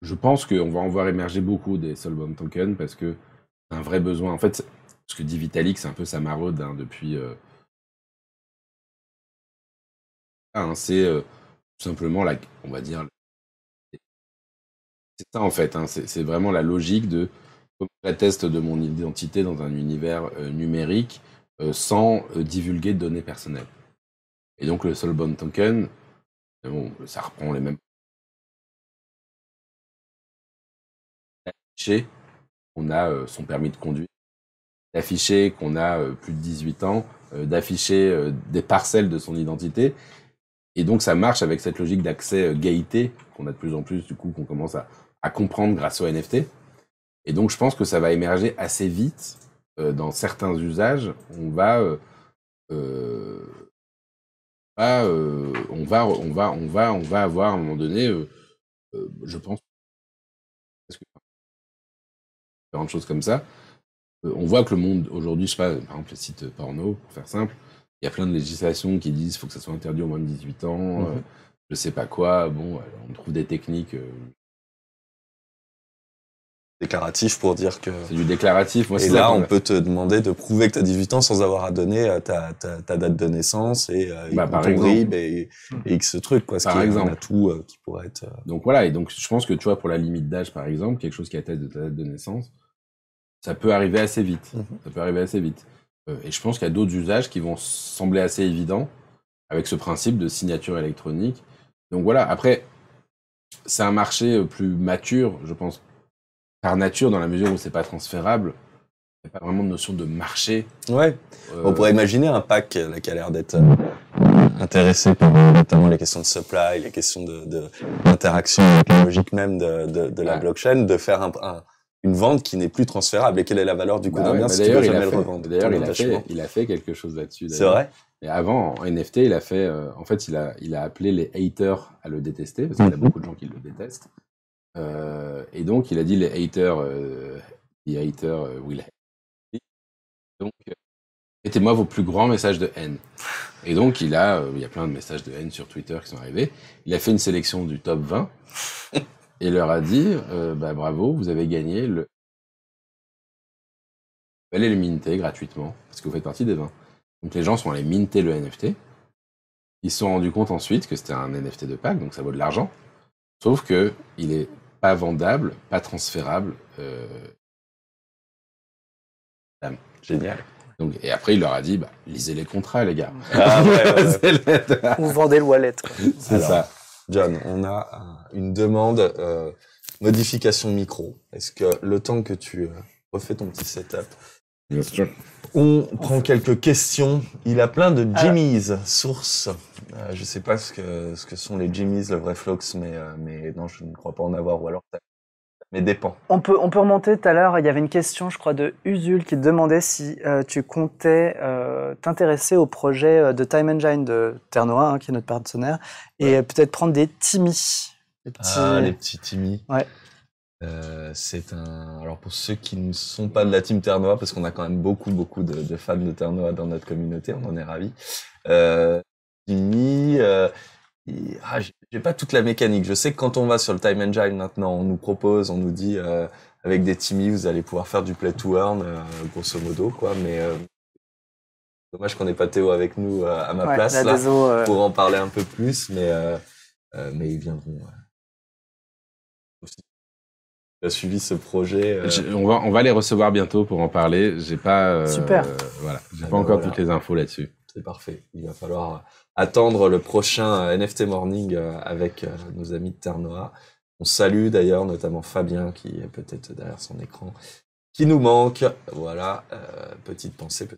Je pense qu'on va en voir émerger beaucoup des Soulbound Tokens parce que c'est un vrai besoin. En fait, ce que dit Vitalik, c'est un peu sa maraude depuis... c'est tout simplement, on va dire... C'est ça, en fait. C'est vraiment la logique de... Comme j'atteste de mon identité dans un univers numérique sans divulguer de données personnelles. Et donc, le Soulbound Token, ça reprend les mêmes... On a son permis de conduire, d'afficher qu'on a plus de 18 ans, d'afficher des parcelles de son identité. Et donc, ça marche avec cette logique d'accès gaieté qu'on a de plus en plus, du coup, qu'on commence à comprendre grâce aux NFT. Et donc, je pense que ça va émerger assez vite dans certains usages. On va avoir à un moment donné, je pense, différentes choses comme ça. On voit que le monde aujourd'hui, je sais pas, par exemple les sites porno, pour faire simple, il y a plein de législations qui disent qu'il faut que ça soit interdit au moins de 18 ans, je sais pas quoi. Bon, on trouve des techniques déclaratif pour dire que... C'est du déclaratif. Moi, et là, on peut te demander de prouver que tu as 18 ans sans avoir à donner ta date de naissance et ton RIB et X trucs, quoi. Par exemple. On a tout qui pourrait être... Donc voilà, et donc je pense que tu vois, pour la limite d'âge, par exemple, quelque chose qui atteste de ta date de naissance, ça peut arriver assez vite. Ça peut arriver assez vite. Et je pense qu'il y a d'autres usages qui vont sembler assez évidents avec ce principe de signature électronique. Donc voilà, après, c'est un marché plus mature, je pense, par nature, dans la mesure où c'est pas transférable. Il n'y a pas vraiment de notion de marché. Ouais. On pourrait imaginer un pack qui a l'air d'être intéressé par notamment les questions de supply, les questions d'interaction avec la logique même de la blockchain, de faire une vente qui n'est plus transférable. Et quelle est la valeur du coup d'un bien si tu veux jamais le revendre? D'ailleurs, il a fait quelque chose là-dessus. C'est vrai? Et avant, en NFT, il a fait... en fait, il a appelé les haters à le détester, parce qu'il y a beaucoup de gens qui le détestent. Et donc, il a dit les haters, the haters will hate. Donc, mettez-moi vos plus grands messages de haine. Et donc, il y a plein de messages de haine sur Twitter qui sont arrivés. Il a fait une sélection du top 20 et leur a dit, bravo, vous avez gagné vous allez le minter gratuitement, parce que vous faites partie des 20. Donc, les gens sont allés minter le NFT. Ils se sont rendus compte ensuite que c'était un NFT de pack, donc ça vaut de l'argent. Sauf que il est pas vendable, pas transférable. Génial. Donc, et après, il leur a dit, lisez les contrats, les gars. Ah, ouais. Ou vendez le wallet. C'est ça. John, on a une demande, modification micro. Est-ce que le temps que tu refais ton petit setup, bien sûr, on prend quelques questions. Il a plein de Jimmy's sources. Je sais pas ce que sont les Jimmy's, le vrai Flux, mais non, je ne crois pas en avoir, ou alors mais dépend. On peut remonter tout à l'heure, il y avait une question, je crois, de Usul qui te demandait si tu comptais t'intéresser au projet de Time Engine de Ternoa, qui est notre partenaire, et peut-être prendre des Timmy. Les petits Timmy. Ouais. Alors pour ceux qui ne sont pas de la team Ternoa, parce qu'on a quand même beaucoup de fans de Ternoa dans notre communauté, on en est ravis. Timmy, j'ai pas toute la mécanique. Je sais que quand on va sur le Time Engine maintenant, on nous propose, on nous dit avec des Timmy, vous allez pouvoir faire du play to earn, grosso modo, quoi. Mais dommage qu'on n'ait pas Théo avec nous à ma place là, pour en parler un peu plus, mais ils viendront. Tu as suivi ce projet. On va les recevoir bientôt pour en parler. J'ai pas. Super. Voilà, j'ai pas encore toutes les infos là-dessus. C'est parfait. Il va falloir attendre le prochain NFT Morning avec nos amis de Terre-Noire. On salue d'ailleurs notamment Fabien qui est peut-être derrière son écran, qui nous manque. Voilà, petite pensée.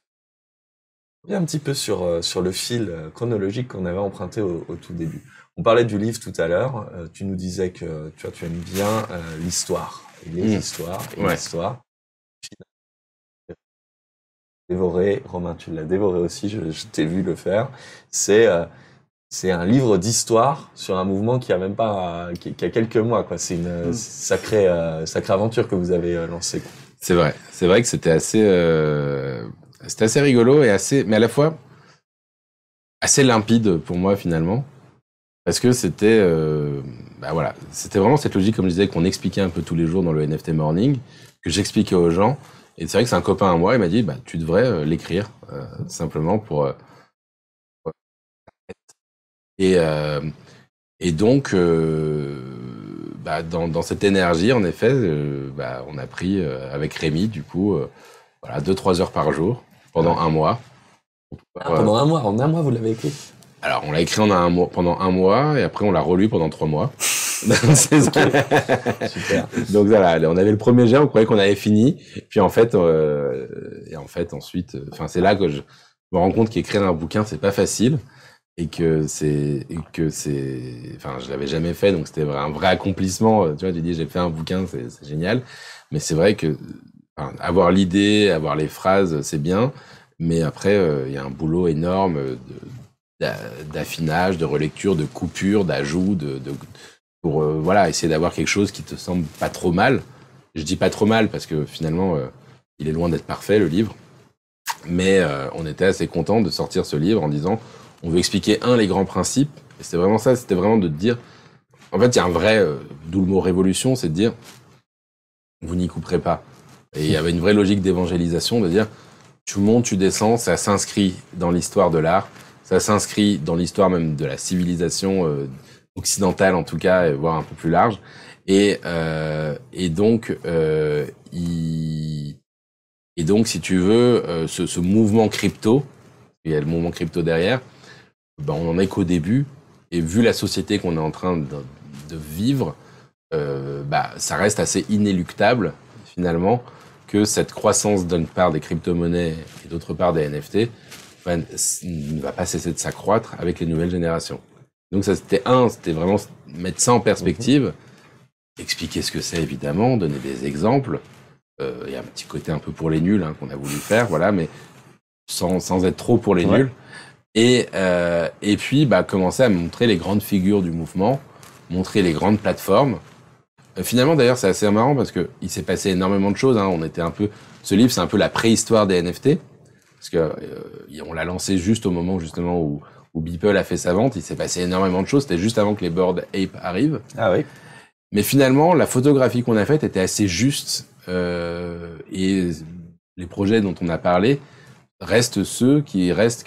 On revient un petit peu sur le fil chronologique qu'on avait emprunté au tout début. On parlait du livre tout à l'heure. Tu nous disais que tu aimes bien l'histoire, et les histoires, et l'histoire. Dévoré, Romain, tu l'as dévoré aussi, je t'ai vu le faire. C'est un livre d'histoire sur un mouvement qui a même pas qui a quelques mois, quoi. C'est une sacrée aventure que vous avez lancée. C'est vrai que c'était assez rigolo et mais à la fois assez limpide pour moi finalement, parce que c'était c'était vraiment cette logique, comme je disais, qu'on expliquait un peu tous les jours dans le NFT Morning, que j'expliquais aux gens. Et c'est vrai que c'est un copain à moi, il m'a dit, tu devrais l'écrire, simplement pour... Et donc, dans cette énergie, en effet, on a pris avec Rémi, du coup, 2-3 heures par jour, pendant un mois. Pendant un mois? En un mois, vous l'avez écrit? Alors, on l'a écrit pendant un mois, et après, on l'a relu pendant 3 mois. Super. Donc voilà, on avait le premier jet, on croyait qu'on avait fini, puis en fait, ensuite, c'est là que je me rends compte qu'écrire un bouquin c'est pas facile et que je l'avais jamais fait, donc c'était un vrai accomplissement. Tu vois, tu dis j'ai fait un bouquin, c'est génial, mais c'est vrai que avoir l'idée, avoir les phrases, c'est bien, mais après il y a un boulot énorme d'affinage, de relecture, de coupure, d'ajout, pour essayer d'avoir quelque chose qui te semble pas trop mal. Je dis pas trop mal parce que finalement il est loin d'être parfait, le livre, mais on était assez content de sortir ce livre en disant on veut expliquer les grands principes, et c'était vraiment ça, c'était vraiment de te dire, en fait il y a un vrai d'où le mot révolution, c'est de dire vous n'y couperez pas, et il y avait une vraie logique d'évangélisation, de dire tu montes, tu descends, ça s'inscrit dans l'histoire de l'art, ça s'inscrit dans l'histoire même de la civilisation occidentale en tout cas, voire un peu plus large, et donc si tu veux ce mouvement crypto, il y a le mouvement crypto derrière, on en est qu'au début, et vu la société qu'on est en train de vivre, ça reste assez inéluctable finalement que cette croissance d'une part des crypto-monnaies et d'autre part des NFT ne va pas cesser de s'accroître avec les nouvelles générations. Donc ça, c'était vraiment mettre ça en perspective, expliquer ce que c'est évidemment, donner des exemples. Il y a un petit côté un peu pour les nuls qu'on a voulu faire, voilà, mais sans être trop pour les nuls. Et puis commencer à montrer les grandes figures du mouvement, montrer les grandes plateformes. Finalement, d'ailleurs, c'est assez marrant parce que il s'est passé énormément de choses. On était ce livre, c'est un peu la préhistoire des NFT, parce que on l'a lancé juste au moment justement où Beeple a fait sa vente. Il s'est passé énormément de choses. C'était juste avant que les Bored Ape arrivent. Ah oui. Mais finalement, la photographie qu'on a faite était assez juste, et les projets dont on a parlé restent ceux qui restent,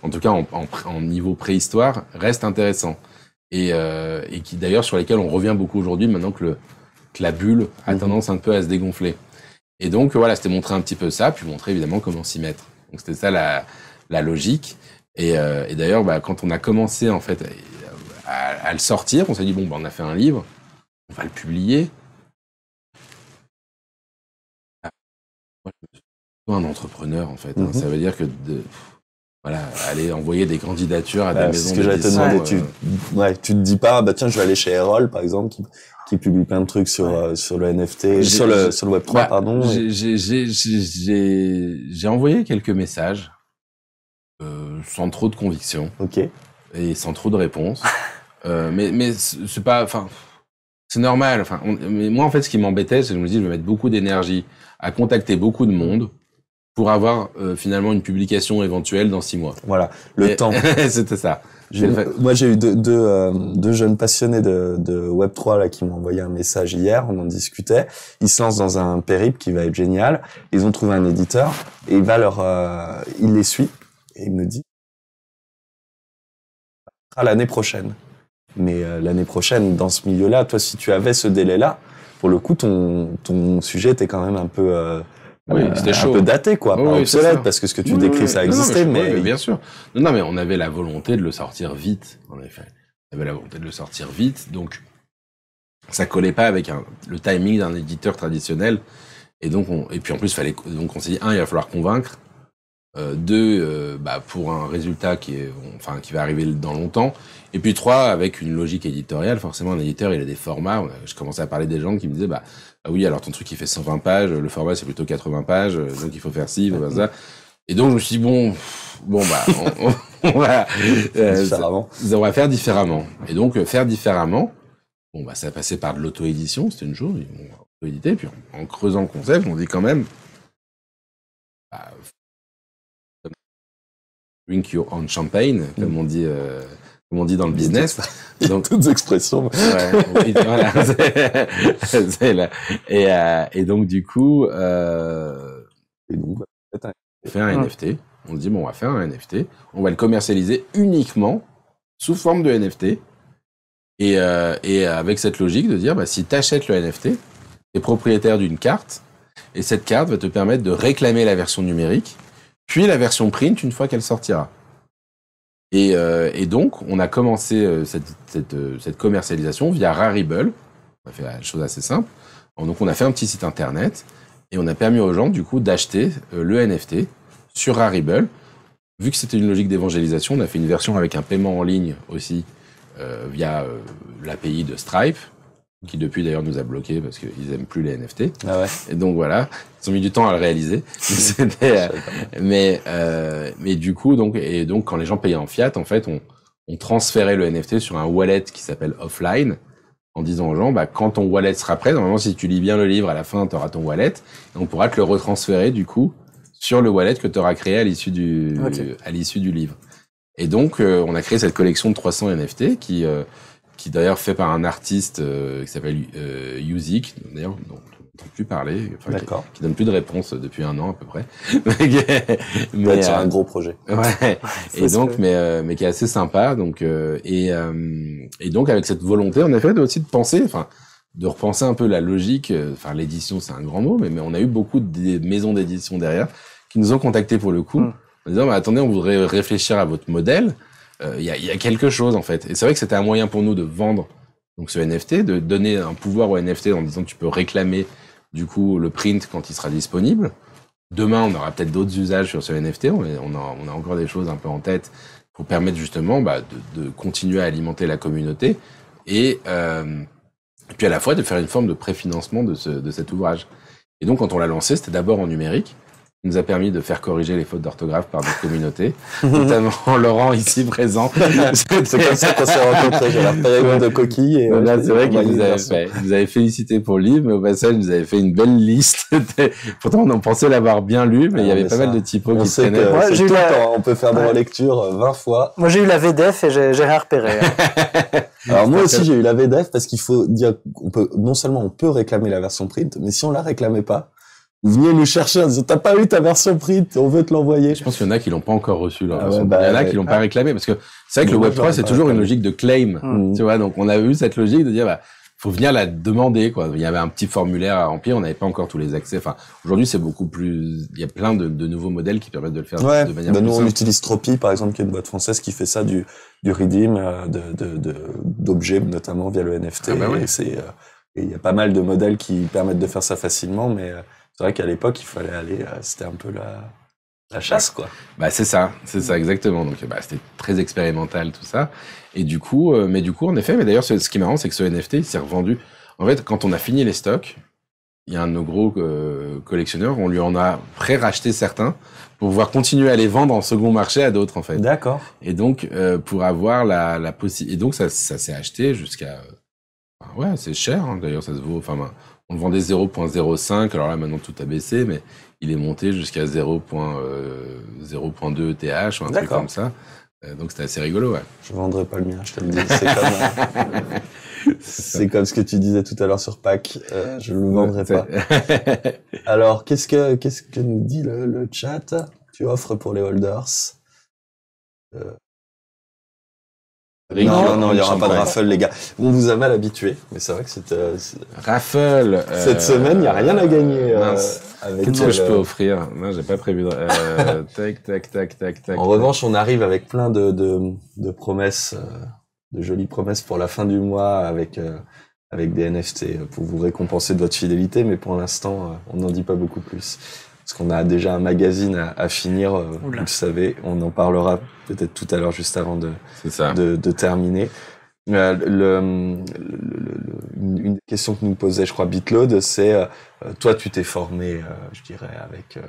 en tout cas en niveau préhistoire, restent intéressants, et qui d'ailleurs sur lesquels on revient beaucoup aujourd'hui maintenant que la bulle a tendance un peu à se dégonfler. Et donc voilà, c'était montrer un petit peu ça, puis montrer évidemment comment s'y mettre. Donc c'était ça la logique. Et d'ailleurs, quand on a commencé en fait à le sortir, on s'est dit on a fait un livre, on va le publier. Moi, je suis un entrepreneur en fait. Ça veut dire que aller envoyer des candidatures à des maisons d'édition. C'est ce que j'allais te demander. Tu te dis pas, tiens, je vais aller chez Erol par exemple, qui publie plein de trucs sur le NFT, sur le Web3, pardon. J'ai envoyé quelques messages. Sans trop de conviction. Ok. Et sans trop de réponses. Mais c'est pas, c'est normal. Mais moi, en fait, ce qui m'embêtait, c'est que je me dis, je vais mettre beaucoup d'énergie à contacter beaucoup de monde pour avoir finalement une publication éventuelle dans 6 mois. Voilà, le temps. C'était ça. Moi, j'ai eu deux jeunes passionnés de Web3 là qui m'ont envoyé un message hier. On en discutait. Ils se lancent dans un périple qui va être génial. Ils ont trouvé un éditeur et il les suit et il me dit l'année prochaine. Mais l'année prochaine, dans ce milieu-là, toi, si tu avais ce délai-là, pour le coup, ton sujet était quand même un peu c'était chaud. Un peu daté, quoi, pas obsolète, parce que ce que tu décris, ça existait, mais bien sûr. Non, mais on avait la volonté de le sortir vite, en effet. On avait la volonté de le sortir vite, donc ça collait pas avec le timing d'un éditeur traditionnel. Et donc, et puis en plus, on s'est dit, il va falloir convaincre. 2, pour un résultat qui va arriver dans longtemps. Et puis 3, avec une logique éditoriale. Forcément, un éditeur, il a des formats. Je commençais à parler des gens qui me disaient, oui, alors ton truc, il fait 120 pages. Le format, c'est plutôt 80 pages. Donc, il faut faire ci, il faut faire ça. Et donc, je me suis dit, on va faire différemment. Et donc, faire différemment, ça passait par de l'auto-édition. C'était une chose. On va auto-éditer. Puis, en creusant le concept, on dit quand même, drink your own champagne, comme on dit dans le business. Donc toutes expressions. Ouais, voilà. Et donc du coup, on fait un NFT. On se dit on va faire un NFT. On va le commercialiser uniquement sous forme de NFT. Et avec cette logique de dire si tu achètes le NFT, tu es propriétaire d'une carte et cette carte va te permettre de réclamer la version numérique. Puis la version print une fois qu'elle sortira. Et donc, on a commencé cette commercialisation via Rarible. On a fait la chose assez simple. Donc, on a fait un petit site internet et on a permis aux gens, du coup, d'acheter le NFT sur Rarible. Vu que c'était une logique d'évangélisation, on a fait une version avec un paiement en ligne aussi via l'API de Stripe, qui depuis d'ailleurs nous a bloqués parce qu'ils aiment plus les NFT. Ah ouais. Et donc voilà, ils ont mis du temps à le réaliser. Mais du coup donc quand les gens payaient en fiat, en fait, on transférait le NFT sur un wallet qui s'appelle Offline, en disant aux gens quand ton wallet sera prêt, normalement si tu lis bien le livre à la fin, tu auras ton wallet et on pourra te le retransférer du coup sur le wallet que tu auras créé à l'issue du livre. Et donc on a créé cette collection de 300 NFT qui d'ailleurs fait par un artiste qui s'appelle Yuzik, d'ailleurs dont on n'entend plus parler, qui donne plus de réponses depuis 1 an à peu près. mais c'est un gros projet. Ouais. Et donc, mais qui est assez sympa. Donc et donc avec cette volonté, en effet, aussi de penser, de repenser un peu la logique. L'édition, c'est un grand mot, mais on a eu beaucoup de maisons d'édition derrière qui nous ont contactés pour le coup, en disant attendez, on voudrait réfléchir à votre modèle. Il y a quelque chose en fait, et c'est vrai que c'était un moyen pour nous de vendre donc ce NFT, de donner un pouvoir au NFT en disant que tu peux réclamer du coup le print quand il sera disponible. Demain, on aura peut-être d'autres usages sur ce NFT. On a encore des choses un peu en tête pour permettre justement de continuer à alimenter la communauté et puis à la fois de faire une forme de préfinancement de cet ouvrage. Et donc quand on l'a lancé, c'était d'abord en numérique. Nous a permis de faire corriger les fautes d'orthographe par notre communauté, notamment Laurent ici présent. C'est comme ça qu'on s'est rencontrés. J'ai la période de coquilles. Et c'est vrai qu'il nous avait félicité pour le livre, mais au passage, il nous avait fait une belle liste. Pourtant, on en pensait l'avoir bien lu, mais il y avait pas mal de typos qui traînaient. On peut faire des relectures 20 fois. Moi, j'ai eu la VDF et j'ai rien repéré. Alors moi aussi, j'ai eu la VDF parce qu'il faut dire non seulement on peut réclamer la version print, mais si on la réclamait pas, vous veniez nous chercher en disant t'as pas eu ta version print, on veut te l'envoyer. Je pense qu'il y en a qui l'ont pas encore reçu il y en a qui l'ont pas réclamé parce que c'est vrai que le Web3 c'est toujours une logique de claim, tu vois, donc on a eu cette logique de dire faut venir la demander quoi. Il y avait un petit formulaire à remplir, on n'avait pas encore tous les accès. Aujourd'hui c'est beaucoup plus, il y a plein de nouveaux modèles qui permettent de le faire de manière plus simple. Nous on utilise Tropi par exemple, qui est une boîte française qui fait ça du redeem d'objets notamment via le NFT. Et il y a pas mal de modèles qui permettent de faire ça facilement, mais c'est vrai qu'à l'époque, il fallait aller, c'était un peu la chasse, quoi. C'est ça exactement. Donc, c'était très expérimental tout ça. Et du coup, en effet, mais d'ailleurs, ce qui est marrant, c'est que ce NFT, il s'est revendu. En fait, quand on a fini les stocks, il y a un de nos gros collectionneurs, on lui en a pré-racheté certains pour pouvoir continuer à les vendre en second marché à d'autres, en fait. D'accord. Et donc, pour avoir la possibilité, et donc ça s'est acheté jusqu'à, c'est cher, hein, d'ailleurs, ça se vaut, on le vendait 0.05. Alors là, maintenant, tout a baissé, mais il est monté jusqu'à 0.2 ETH ou un truc comme ça. Donc, c'était assez rigolo, ouais. Je vendrai pas le mien, je te le dis. C'est comme ce que tu disais tout à l'heure sur Pâques. Je le vendrai pas. Alors, qu'est-ce que nous dit le chat? Tu offres pour les holders? Non, il n'y aura pas de raffle, les gars. On vous a mal habitué, mais c'est vrai que c'est raffle. Cette semaine, il n'y a rien à gagner. Qu'est-ce que je peux offrir? Non, j'ai pas prévu tac. En revanche, on arrive avec plein de promesses, de jolies promesses pour la fin du mois avec des NFT pour vous récompenser de votre fidélité, mais pour l'instant, on n'en dit pas beaucoup plus. Parce qu'on a déjà un magazine à finir, vous le savez, on en parlera peut-être tout à l'heure juste avant de terminer. Une question que nous posait, je crois, BitLoad, c'est toi, tu t'es formé, je dirais, avec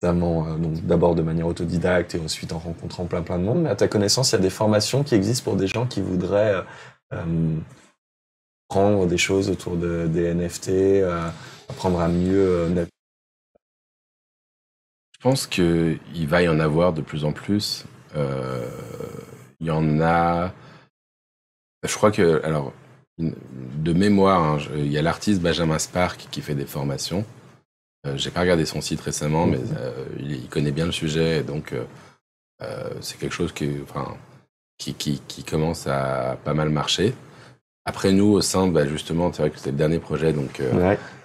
notamment donc d'abord de manière autodidacte et ensuite en rencontrant plein de monde. Mais à ta connaissance, il y a des formations qui existent pour des gens qui voudraient apprendre des choses autour des NFT, apprendre à mieux naviguer. Je pense qu'il va y en avoir de plus en plus. Il y en a. Je crois que, alors, de mémoire, hein, il y a l'artiste Benjamin Spark qui fait des formations. J'ai pas regardé son site récemment, mais il connaît bien le sujet, donc c'est quelque chose qui commence à pas mal marcher. Après nous, au sein, justement, c'est vrai que c'était le dernier projet, donc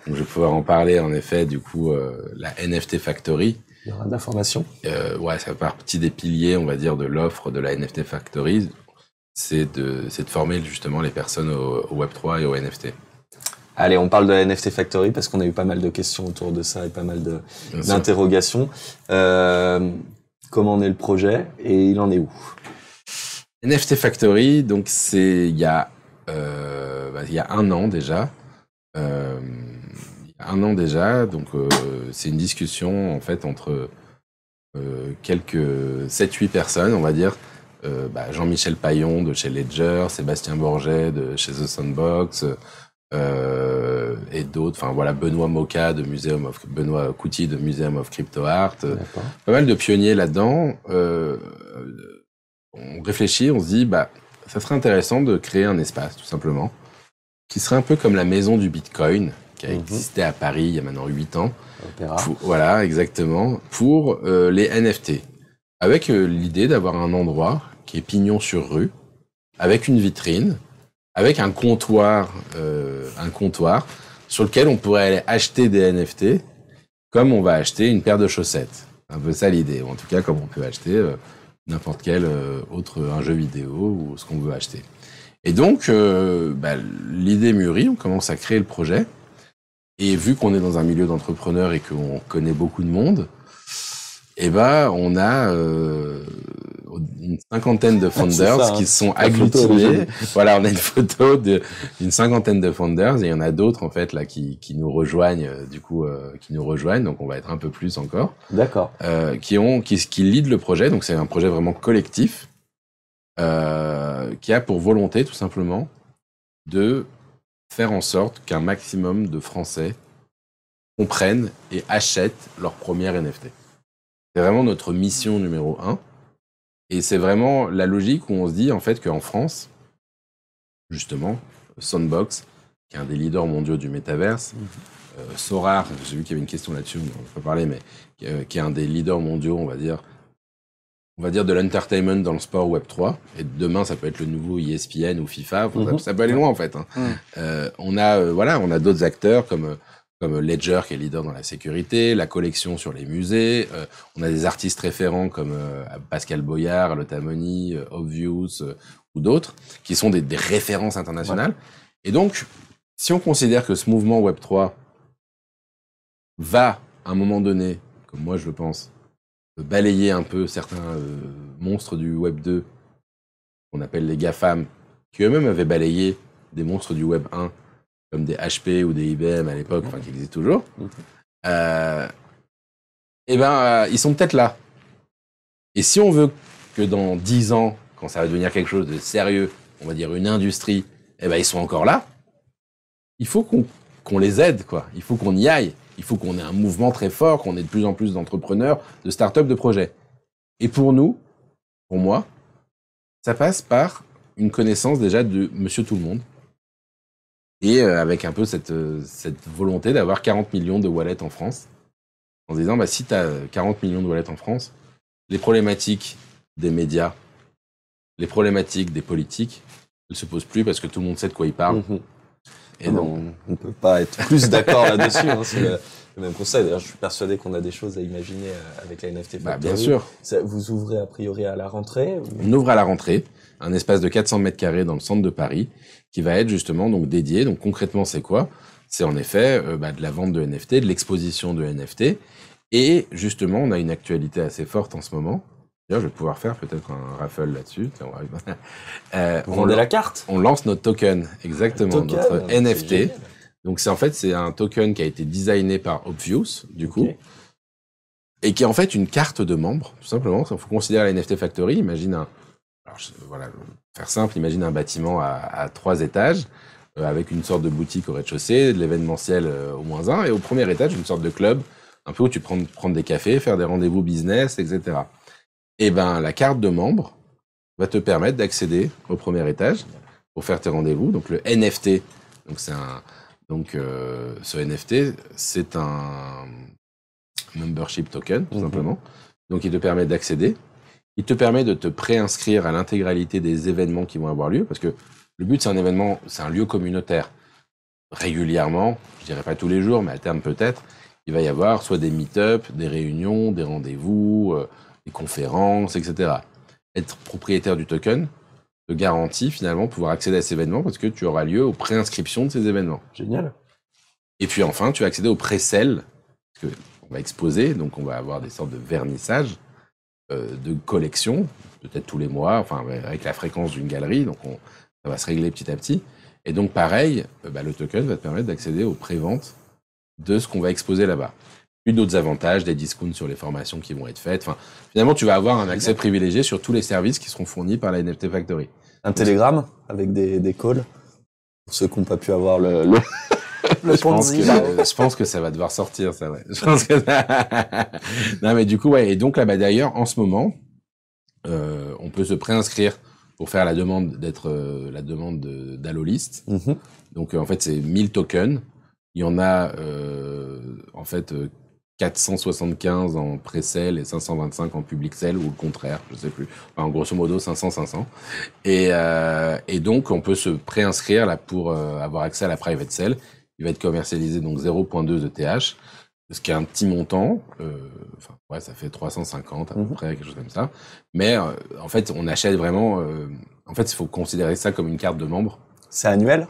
je vais pouvoir en parler, en effet, du coup, la NFT Factory. Il y aura de la formation. Ça fait partie des piliers, on va dire, de l'offre de la NFT Factory. C'est de former justement les personnes au Web3 et au NFT. Allez, on parle de la NFT Factory parce qu'on a eu pas mal de questions autour de ça et pas mal d'interrogations. Comment en est le projet et il en est où? NFT Factory, donc il y a un an déjà. Donc c'est une discussion en fait entre quelques 7-8 personnes, on va dire. Jean-Michel Paillon de chez Ledger, Sébastien Borget de chez The Sandbox, et d'autres. Enfin voilà, Benoît Couty de Museum of Crypto Art. Pas mal de pionniers là-dedans. On réfléchit, on se dit ça serait intéressant de créer un espace tout simplement qui serait un peu comme la maison du Bitcoin qui a existé à Paris il y a maintenant 8 ans. Voilà, exactement, pour les NFT. Avec l'idée d'avoir un endroit qui est pignon sur rue, avec une vitrine, avec un comptoir sur lequel on pourrait aller acheter des NFT comme on va acheter une paire de chaussettes. C'est un peu ça l'idée, ou en tout cas comme on peut acheter n'importe quel un jeu vidéo ou ce qu'on veut acheter. Et donc, l'idée mûrit, on commence à créer le projet. Et vu qu'on est dans un milieu d'entrepreneurs et qu'on connaît beaucoup de monde, on a une cinquantaine de founders qui sont agglutinés. Voilà, on a une photo d'une cinquantaine de founders et il y en a d'autres en fait là qui nous rejoignent donc on va être un peu plus encore. D'accord. Qui lead le projet, donc c'est un projet vraiment collectif qui a pour volonté tout simplement de faire en sorte qu'un maximum de Français comprennent et achètent leur première NFT. C'est vraiment notre mission numéro 1. Et c'est vraiment la logique où on se dit en fait qu'en France, justement, Sandbox, qui est un des leaders mondiaux du métaverse, Sorar, j'ai vu qu'il y avait une question là-dessus, on ne va pas parler, mais qui est un des leaders mondiaux, on va dire de l'entertainment dans le sport Web3. Et demain, ça peut être le nouveau ESPN ou FIFA. Ça peut aller loin, en fait. On a d'autres acteurs comme Ledger, qui est leader dans la sécurité, la collection sur les musées. On a des artistes référents comme Pascal Boyard, Lotamoni, Obvious ou d'autres, qui sont des références internationales. Et donc, si on considère que ce mouvement Web3 va, à un moment donné, comme moi je le pense, balayer un peu certains monstres du Web 2, qu'on appelle les GAFAM, qui eux-mêmes avaient balayé des monstres du Web 1, comme des HP ou des IBM à l'époque, qui existent toujours, ils sont peut-être là. Et si on veut que dans 10 ans, quand ça va devenir quelque chose de sérieux, on va dire une industrie, ils sont encore là, il faut qu'on qu'on les aide, quoi. Il faut qu'on y aille. Il faut qu'on ait un mouvement très fort, qu'on ait de plus en plus d'entrepreneurs, de start-up, de projets. Et pour nous, pour moi, ça passe par une connaissance déjà de Monsieur Tout-le-Monde. Et avec un peu cette volonté d'avoir 40 millions de wallets en France. En se disant, bah, si tu as 40 millions de wallets en France, les problématiques des médias, les problématiques des politiques ne se posent plus parce que tout le monde sait de quoi il parle. Et donc, on ne peut pas être plus d'accord là-dessus. Hein, c'est le même conseil. D'ailleurs, je suis persuadé qu'on a des choses à imaginer avec la NFT Factory. Bah, bien sûr. Vous ouvrez a priori à la rentrée On ouvre à la rentrée un espace de 400 mètres carrés dans le centre de Paris qui va être justement donc dédié. Donc concrètement, c'est quoi? C'est en effet de la vente de NFT, de l'exposition de NFT. Et justement, on a une actualité assez forte en ce moment. D'ailleurs, je vais pouvoir faire peut-être un raffle là-dessus. Vous vendez la carte? On lance notre token, exactement, notre NFT. Donc c'est un token qui a été designé par Obvious, du coup, et qui est en fait une carte de membre, tout simplement. Il faut considérer la NFT Factory. Imagine faire simple, imagine un bâtiment à 3 étages, avec une sorte de boutique au rez-de-chaussée, de l'événementiel au -1, et au premier étage, une sorte de club, un peu où tu prends des cafés, faire des rendez-vous business, etc. Et ben, la carte de membre va te permettre d'accéder au premier étage pour faire tes rendez-vous. Donc le NFT, ce NFT, c'est un membership token, tout simplement. Donc il te permet d'accéder. Il te permet de te préinscrire à l'intégralité des événements qui vont avoir lieu, parce que le but, c'est un événement, c'est un lieu communautaire. Régulièrement, je dirais pas tous les jours, mais à terme peut-être, il va y avoir soit des meet-up, des réunions, des rendez-vous, des conférences, etc. Être propriétaire du token te garantit finalement pouvoir accéder à ces événements parce que tu auras lieu aux préinscriptions de ces événements. Génial. Et puis enfin, tu vas accéder au pré-sell, parce qu'on va exposer, donc on va avoir des sortes de vernissage de collection, peut-être tous les mois, enfin avec la fréquence d'une galerie, donc ça va se régler petit à petit. Et donc pareil, le token va te permettre d'accéder aux préventes de ce qu'on va exposer là-bas. Puis d'autres avantages, des discounts sur les formations qui vont être faites. Enfin, finalement, tu vas avoir un accès privilégié sur tous les services qui seront fournis par la NFT Factory. Un Telegram avec des calls pour ceux qui n'ont pas pu avoir le je pense que ça va devoir sortir, ça, ouais. Je pense que non, mais du coup, ouais. Et donc, là, d'ailleurs, en ce moment, on peut se préinscrire pour faire la demande d'Allolist. Donc, en fait, c'est 1000 tokens. Il y en a, 475 en pré-sell et 525 en public sell, ou le contraire, je sais plus. Enfin, grosso modo, 500. Et donc, on peut se préinscrire là pour avoir accès à la private sell. Il va être commercialisé donc 0.2 ETH, ce qui est un petit montant. Ça fait 350 à peu près, quelque chose comme ça. Mais en fait, on achète vraiment. En fait, il faut considérer ça comme une carte de membre. C'est annuel?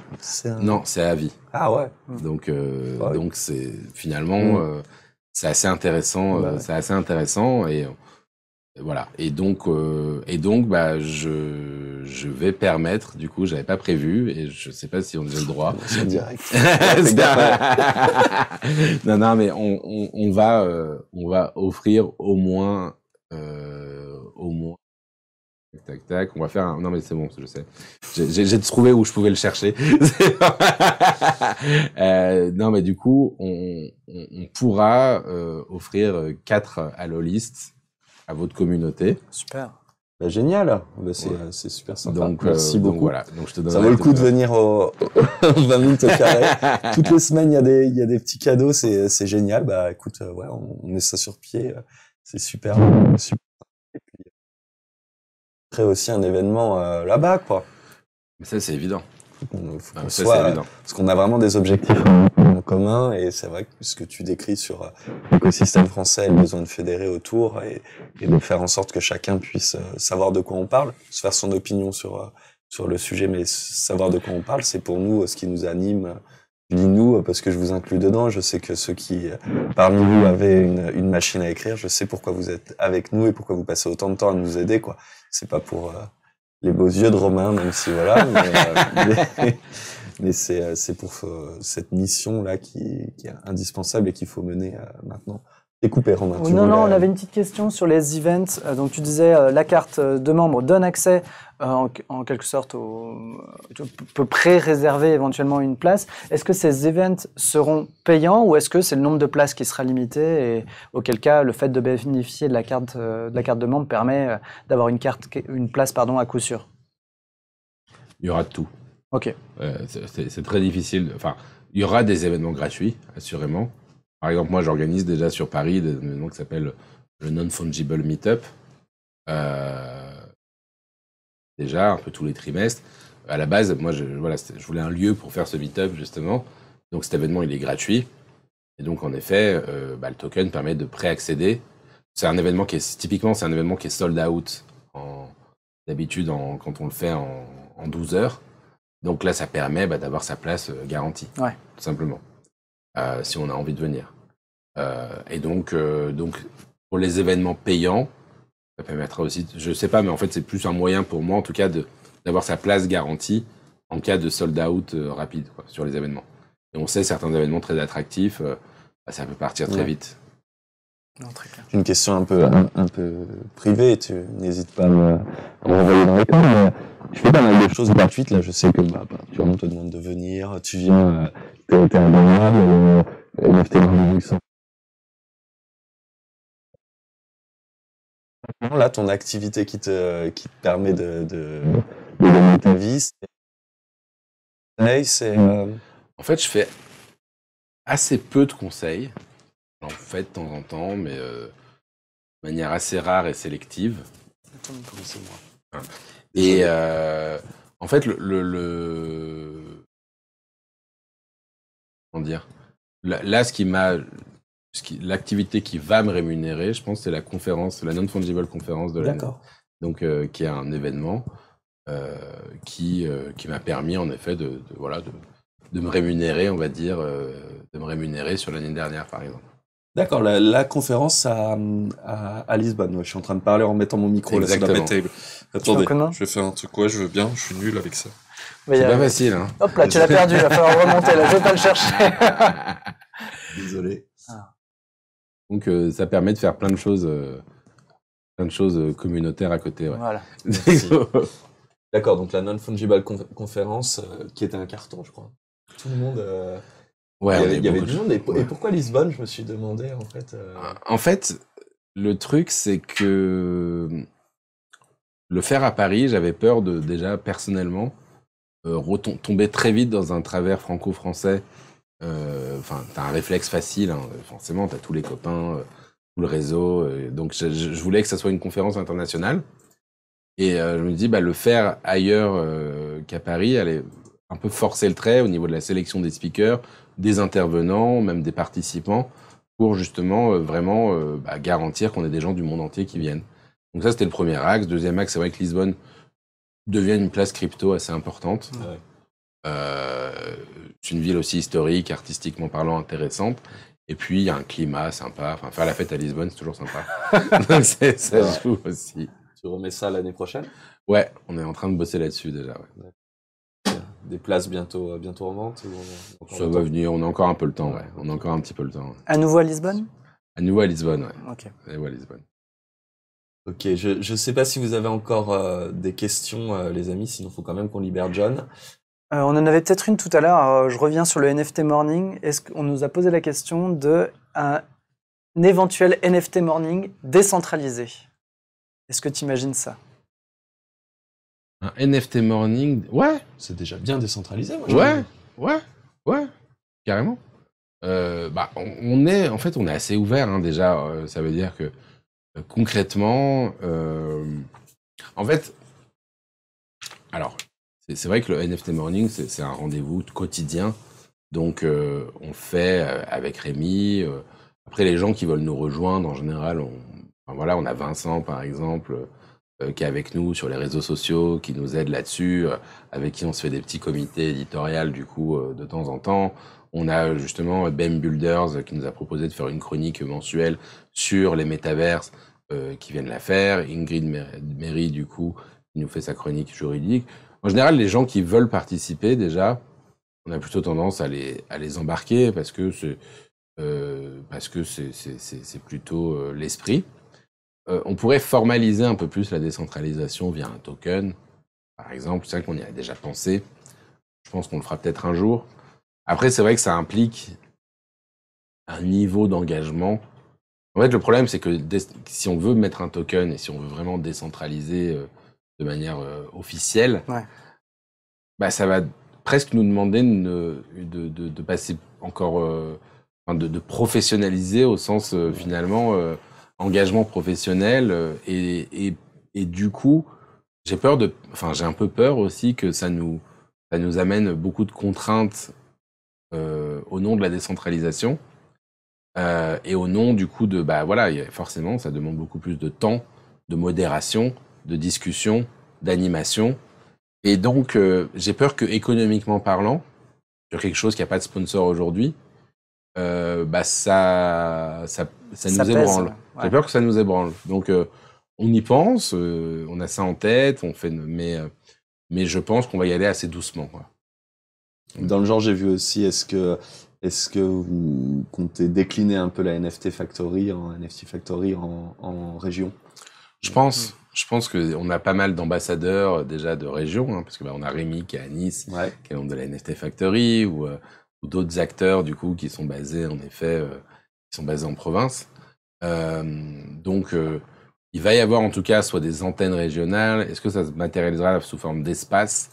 Non, c'est à vie. Ah ouais. Donc c'est finalement c'est assez intéressant. C'est assez intéressant et voilà. Et donc je vais permettre. Du coup, j'avais pas prévu et je sais pas si on a le droit. C'est direct. non, mais on va offrir au moins. Tac, on va faire un... Non, mais c'est bon, je sais. J'ai trouvé où je pouvais le chercher. Non, mais du coup, on pourra offrir 4 Allolist à votre communauté. Super. Bah, génial. Bah, c'est super sympa. Donc, merci beaucoup. Donc, voilà. Donc, je te donne ça vaut le coup de venir au 20 minutes au carré. Toutes les semaines, il y a des petits cadeaux. C'est génial. Bah, écoute, on met ça sur pied. C'est super. Et puis, créer aussi un événement là-bas, quoi. Mais ça, c'est évident. C'est évident. Parce qu'on a vraiment des objectifs en commun, et c'est vrai que ce que tu décris sur l'écosystème français, le besoin de fédérer autour et de faire en sorte que chacun puisse savoir de quoi on parle, se faire son opinion sur le sujet, mais savoir de quoi on parle, c'est pour nous ce qui nous anime. Je dis nous parce que je vous inclus dedans. Je sais que ceux qui, parmi vous, avaient une machine à écrire, je sais pourquoi vous êtes avec nous et pourquoi vous passez autant de temps à nous aider, quoi. C'est pas pour les beaux yeux de Romain, même si voilà, mais c'est pour cette mission là qui est indispensable et qu'il faut mener maintenant. T'es coupé, Romain. Non, on avait une petite question sur les events. Donc, tu disais, la carte de membre donne accès, en quelque sorte, tu peux pré-réserver éventuellement une place. Est-ce que ces events seront payants ou est-ce que c'est le nombre de places qui sera limité et auquel cas, le fait de bénéficier de la carte de membre permet d'avoir une place, à coup sûr? Il y aura de tout. Ok. C'est très difficile. Enfin, il y aura des événements gratuits, assurément. Par exemple, moi, j'organise déjà sur Paris des événements qui s'appellent le Non-Fungible Meetup. Déjà, un peu tous les trimestres. À la base, moi, je voulais un lieu pour faire ce meetup, justement. Donc, cet événement, il est gratuit. Et donc, en effet, le token permet de pré-accéder. C'est un événement qui est, typiquement, c'est un événement qui est sold out d'habitude quand on le fait en 12 heures. Donc là, ça permet d'avoir sa place garantie, tout simplement, si on a envie de venir. Et donc, pour les événements payants, ça permettra aussi, je sais pas, mais en fait, c'est plus un moyen pour moi, en tout cas, d'avoir sa place garantie en cas de sold out rapide sur les événements. Et on sait, certains événements très attractifs, ça peut partir très vite. Non, très clair. Une question un peu privée, tu n'hésites pas à me renvoyer dans les camps, mais je fais pas mal de choses gratuites. Là, je sais que on te demande de venir, tu viens, t'es un NFT Morning. Là, ton activité qui te permet de gagner ta vie, c'est En fait, je fais assez peu de conseils. J'en fais de temps en temps, mais de manière assez rare et sélective. Et en fait, comment dire, là, l'activité qui va me rémunérer, je pense, c'est la conférence, la Non-Fungible conférence de l'année. Donc, qui est un événement qui m'a permis, en effet, de me rémunérer, on va dire, de me rémunérer sur l'année dernière, par exemple. D'accord, la conférence à Lisbonne. Ouais, je suis en train de parler en mettant mon micro là sur la table. Attendez, je vais faire un truc, je veux bien, je suis nul avec ça. C'est pas facile, hein. Hop là, tu l'as perdu, il va falloir remonter là, je vais pas le chercher. Désolé. Donc ça permet de faire plein de choses communautaires à côté. Ouais. Voilà. D'accord, donc la Non-Fungible conférence qui était un carton, je crois. Tout le monde. Il y avait du monde. Et pourquoi Lisbonne, je me suis demandé, en fait. En fait, le truc, c'est que le faire à Paris, j'avais peur de, déjà, personnellement, tomber très vite dans un travers franco-français. Enfin, t'as un réflexe facile, hein, forcément, t'as tous les copains, tout le réseau. Donc, je voulais que ça soit une conférence internationale. Et je me dis, le faire ailleurs qu'à Paris, allait un peu forcer le trait au niveau de la sélection des speakers, des intervenants, même des participants, pour justement vraiment garantir qu'on ait des gens du monde entier qui viennent. Donc ça, c'était le premier axe. Deuxième axe, c'est vrai que Lisbonne devient une place crypto assez importante. Ouais. C'est une ville aussi historique, artistiquement parlant, intéressante. Et puis, il y a un climat sympa. Enfin, faire la fête à Lisbonne, c'est toujours sympa. Donc ça joue aussi. Tu remets ça l'année prochaine? Ouais, on est en train de bosser là-dessus déjà. Ouais. Des places bientôt en vente Ça va venir, on a encore un peu le temps, ouais. On a encore un petit peu le temps. Ouais. À nouveau à Lisbonne? À nouveau à Lisbonne, ouais. Ok. À nouveau à Lisbonne. Ok, je sais pas si vous avez encore des questions, les amis, sinon il faut quand même qu'on libère John. On en avait peut-être une tout à l'heure, je reviens sur le NFT Morning. Est-ce qu'on nous a posé la question de un éventuel NFT Morning décentralisé? Est-ce que tu imagines ça? Un NFT Morning, ouais. C'est déjà bien décentralisé, moi. Ouais, carrément. On est assez ouvert, hein, déjà. Ça veut dire que concrètement, en fait, alors, c'est vrai que le NFT Morning, c'est un rendez-vous quotidien. Donc, on le fait avec Rémi. Après, les gens qui veulent nous rejoindre, en général, on a Vincent, par exemple, qui est avec nous sur les réseaux sociaux, qui nous aide là-dessus, avec qui on se fait des petits comités éditoriaux, du coup, de temps en temps. On a justement Ben Builders qui nous a proposé de faire une chronique mensuelle sur les métaverses qui viennent la faire. Ingrid Méry, du coup, qui nous fait sa chronique juridique. En général, les gens qui veulent participer, déjà, on a plutôt tendance à les embarquer parce que parce que c'est plutôt l'esprit. On pourrait formaliser un peu plus la décentralisation via un token, par exemple. C'est vrai qu'on y a déjà pensé. Je pense qu'on le fera peut-être un jour. Après, c'est vrai que ça implique un niveau d'engagement. En fait, le problème, c'est que si on veut mettre un token et si on veut vraiment décentraliser de manière officielle, bah, ça va presque nous demander de passer encore, de professionnaliser au sens finalement engagement professionnel et du coup, j'ai un peu peur aussi que ça nous amène beaucoup de contraintes au nom de la décentralisation. Et au nom du coup forcément ça demande beaucoup plus de temps, de modération, de discussion, d'animation. Et donc j'ai peur que économiquement parlant, sur quelque chose qui n'a pas de sponsor aujourd'hui, ça nous ébranle. Ouais. J'ai peur que ça nous ébranle. Donc on y pense, on a ça en tête, mais je pense qu'on va y aller assez doucement, quoi. Dans le genre, j'ai vu aussi, est-ce que vous comptez décliner un peu la NFT Factory en région? Je pense qu'on a pas mal d'ambassadeurs déjà de région, hein, parce que on a Rémi qui est à Nice, qui est membre de la NFT Factory, ou d'autres acteurs du coup qui sont basés en effet, qui sont basés en province. Donc il va y avoir en tout cas soit des antennes régionales. Est-ce que ça se matérialisera sous forme d'espace?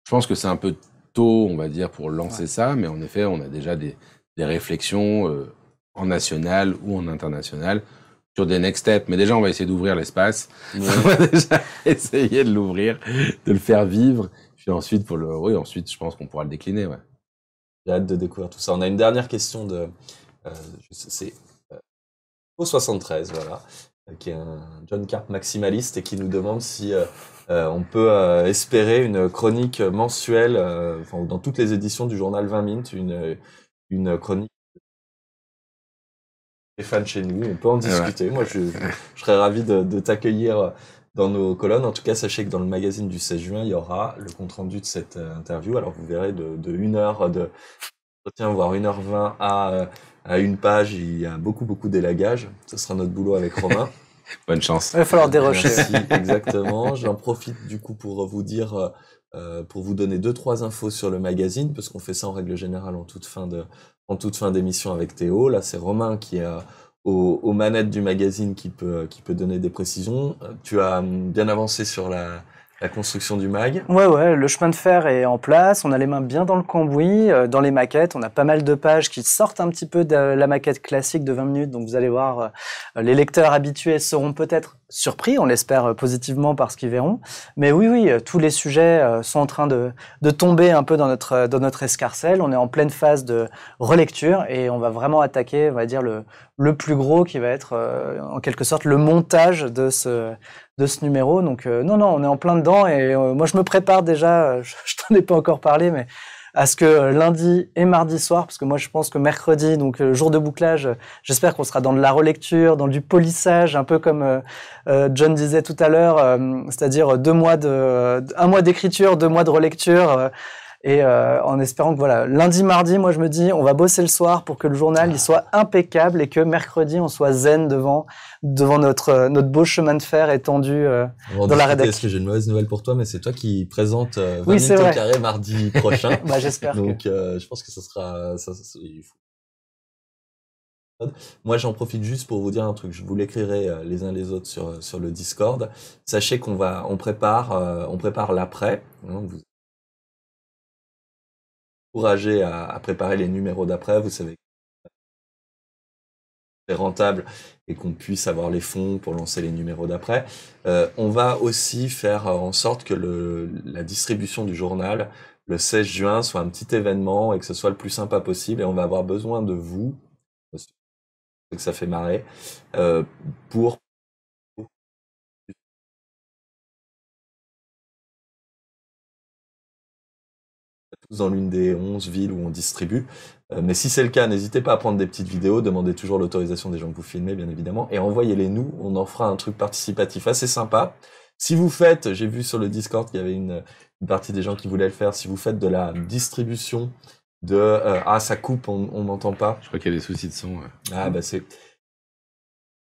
Je pense que c'est un peu tôt, on va dire, pour lancer ça, mais en effet, on a déjà des réflexions en national ou en international sur des next steps. Mais déjà, on va essayer d'ouvrir l'espace. On va déjà essayer de l'ouvrir, de le faire vivre. Puis ensuite, ensuite, je pense qu'on pourra le décliner. Ouais. J'ai hâte de découvrir tout ça. On a une dernière question de... c'est O73, voilà, qui est un John Carp maximaliste et qui nous demande si on peut espérer une chronique mensuelle, dans toutes les éditions du journal 20 Minutes, une chronique des fans chez nous. On peut en discuter. Moi, je serais ravi de t'accueillir dans nos colonnes. En tout cas, sachez que dans le magazine du 16 juin, il y aura le compte-rendu de cette interview. Alors, vous verrez de 1 heure de voire 1h20 à une page, il y a beaucoup d'élagage. Ce sera notre boulot avec Romain. Bonne chance. Il va falloir dérocher. Merci, exactement. J'en profite du coup pour vous dire, pour vous donner 2-3 infos sur le magazine, parce qu'on fait ça en règle générale en toute fin d'émission avec Théo. Là, c'est Romain qui est aux manettes du magazine qui peut donner des précisions. Tu as bien avancé sur la construction du mag. Ouais, le chemin de fer est en place, on a les mains bien dans le cambouis, dans les maquettes, on a pas mal de pages qui sortent un petit peu de la maquette classique de 20 minutes, donc vous allez voir, les lecteurs habitués seront peut-être surpris, on l'espère positivement par ce qu'ils verront, mais oui, tous les sujets sont en train de tomber un peu dans notre escarcelle, on est en pleine phase de relecture et on va vraiment attaquer, on va dire, le plus gros qui va être en quelque sorte le montage de ce numéro. Donc non, on est en plein dedans et moi je me prépare déjà, je t'en ai pas encore parlé, mais à ce que lundi et mardi soir, parce que moi je pense que mercredi, donc jour de bouclage, j'espère qu'on sera dans de la relecture, dans du polissage, un peu comme John disait tout à l'heure, c'est-à-dire 1 mois d'écriture, 2 mois de relecture. Et en espérant que voilà, lundi, mardi, moi je me dis, on va bosser le soir pour que le journal il soit impeccable et que mercredi on soit zen devant notre beau chemin de fer étendu dans la rédaction. Est-ce que j'ai une mauvaise nouvelle pour toi, mais c'est toi qui présente 20 minutes au carré mardi prochain. Bah, j'espère. Donc je pense que ça sera Moi, j'en profite juste pour vous dire un truc. Je vous l'écrirai les uns les autres sur le Discord. Sachez on prépare l'après. Hein, vous encourager à préparer les numéros d'après. Vous savez que c'est rentable et qu'on puisse avoir les fonds pour lancer les numéros d'après. On va aussi faire en sorte que la distribution du journal, le 16 juin, soit un petit événement et que ce soit le plus sympa possible. Et on va avoir besoin de vous, que ça fait marrer, pour dans l'une des 11 villes où on distribue. Mais si c'est le cas, n'hésitez pas à prendre des petites vidéos, demandez toujours l'autorisation des gens que vous filmez, bien évidemment, et envoyez-les nous, on en fera un truc participatif assez sympa. Si vous faites, j'ai vu sur le Discord qu'il y avait une partie des gens qui voulaient le faire, si vous faites de la distribution de ah ça coupe, on m'entend pas. Je crois qu'il y a des soucis de son. Ah bah c'est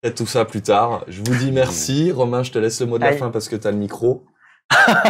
faites tout ça plus tard. Je vous dis merci. Romain, je te laisse le mot de la fin parce que t'as le micro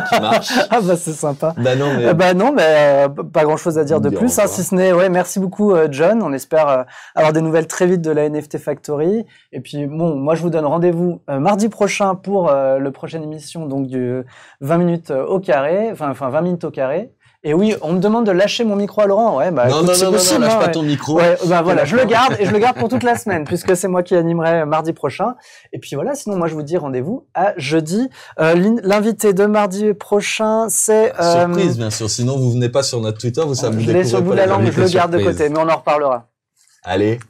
qui marche. Ah bah c'est sympa. Bah non mais pas grand chose à dire de plus, hein, si ce n'est merci beaucoup John. On espère avoir des nouvelles très vite de la NFT Factory. Et puis bon, moi je vous donne rendez-vous mardi prochain pour le prochaine émission, donc du 20 minutes au carré, enfin 20 minutes au carré. Et oui, on me demande de lâcher mon micro à Laurent. Ouais, bah, non, lâche pas ton micro. Ouais, bah voilà, je le garde et je le garde pour toute la semaine puisque c'est moi qui animerai mardi prochain. Et puis voilà, sinon moi je vous dis rendez-vous à jeudi. L'invité de mardi prochain, c'est surprise bien sûr. Sinon vous venez pas sur notre Twitter, vous savez. Je l'ai sur le bout de la langue, je le garde de côté, mais on en reparlera. Allez,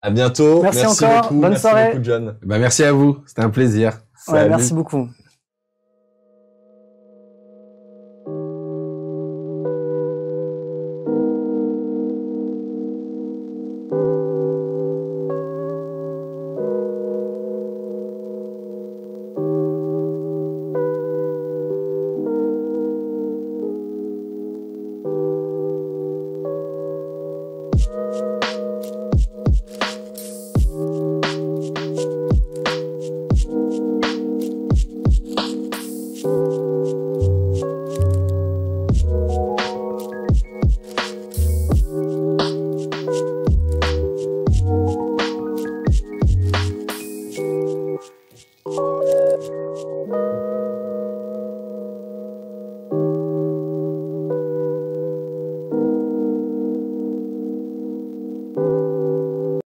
à bientôt. Merci encore. Beaucoup. Bonne soirée. Merci beaucoup, John. Bah merci à vous, c'était un plaisir. Ouais, merci beaucoup.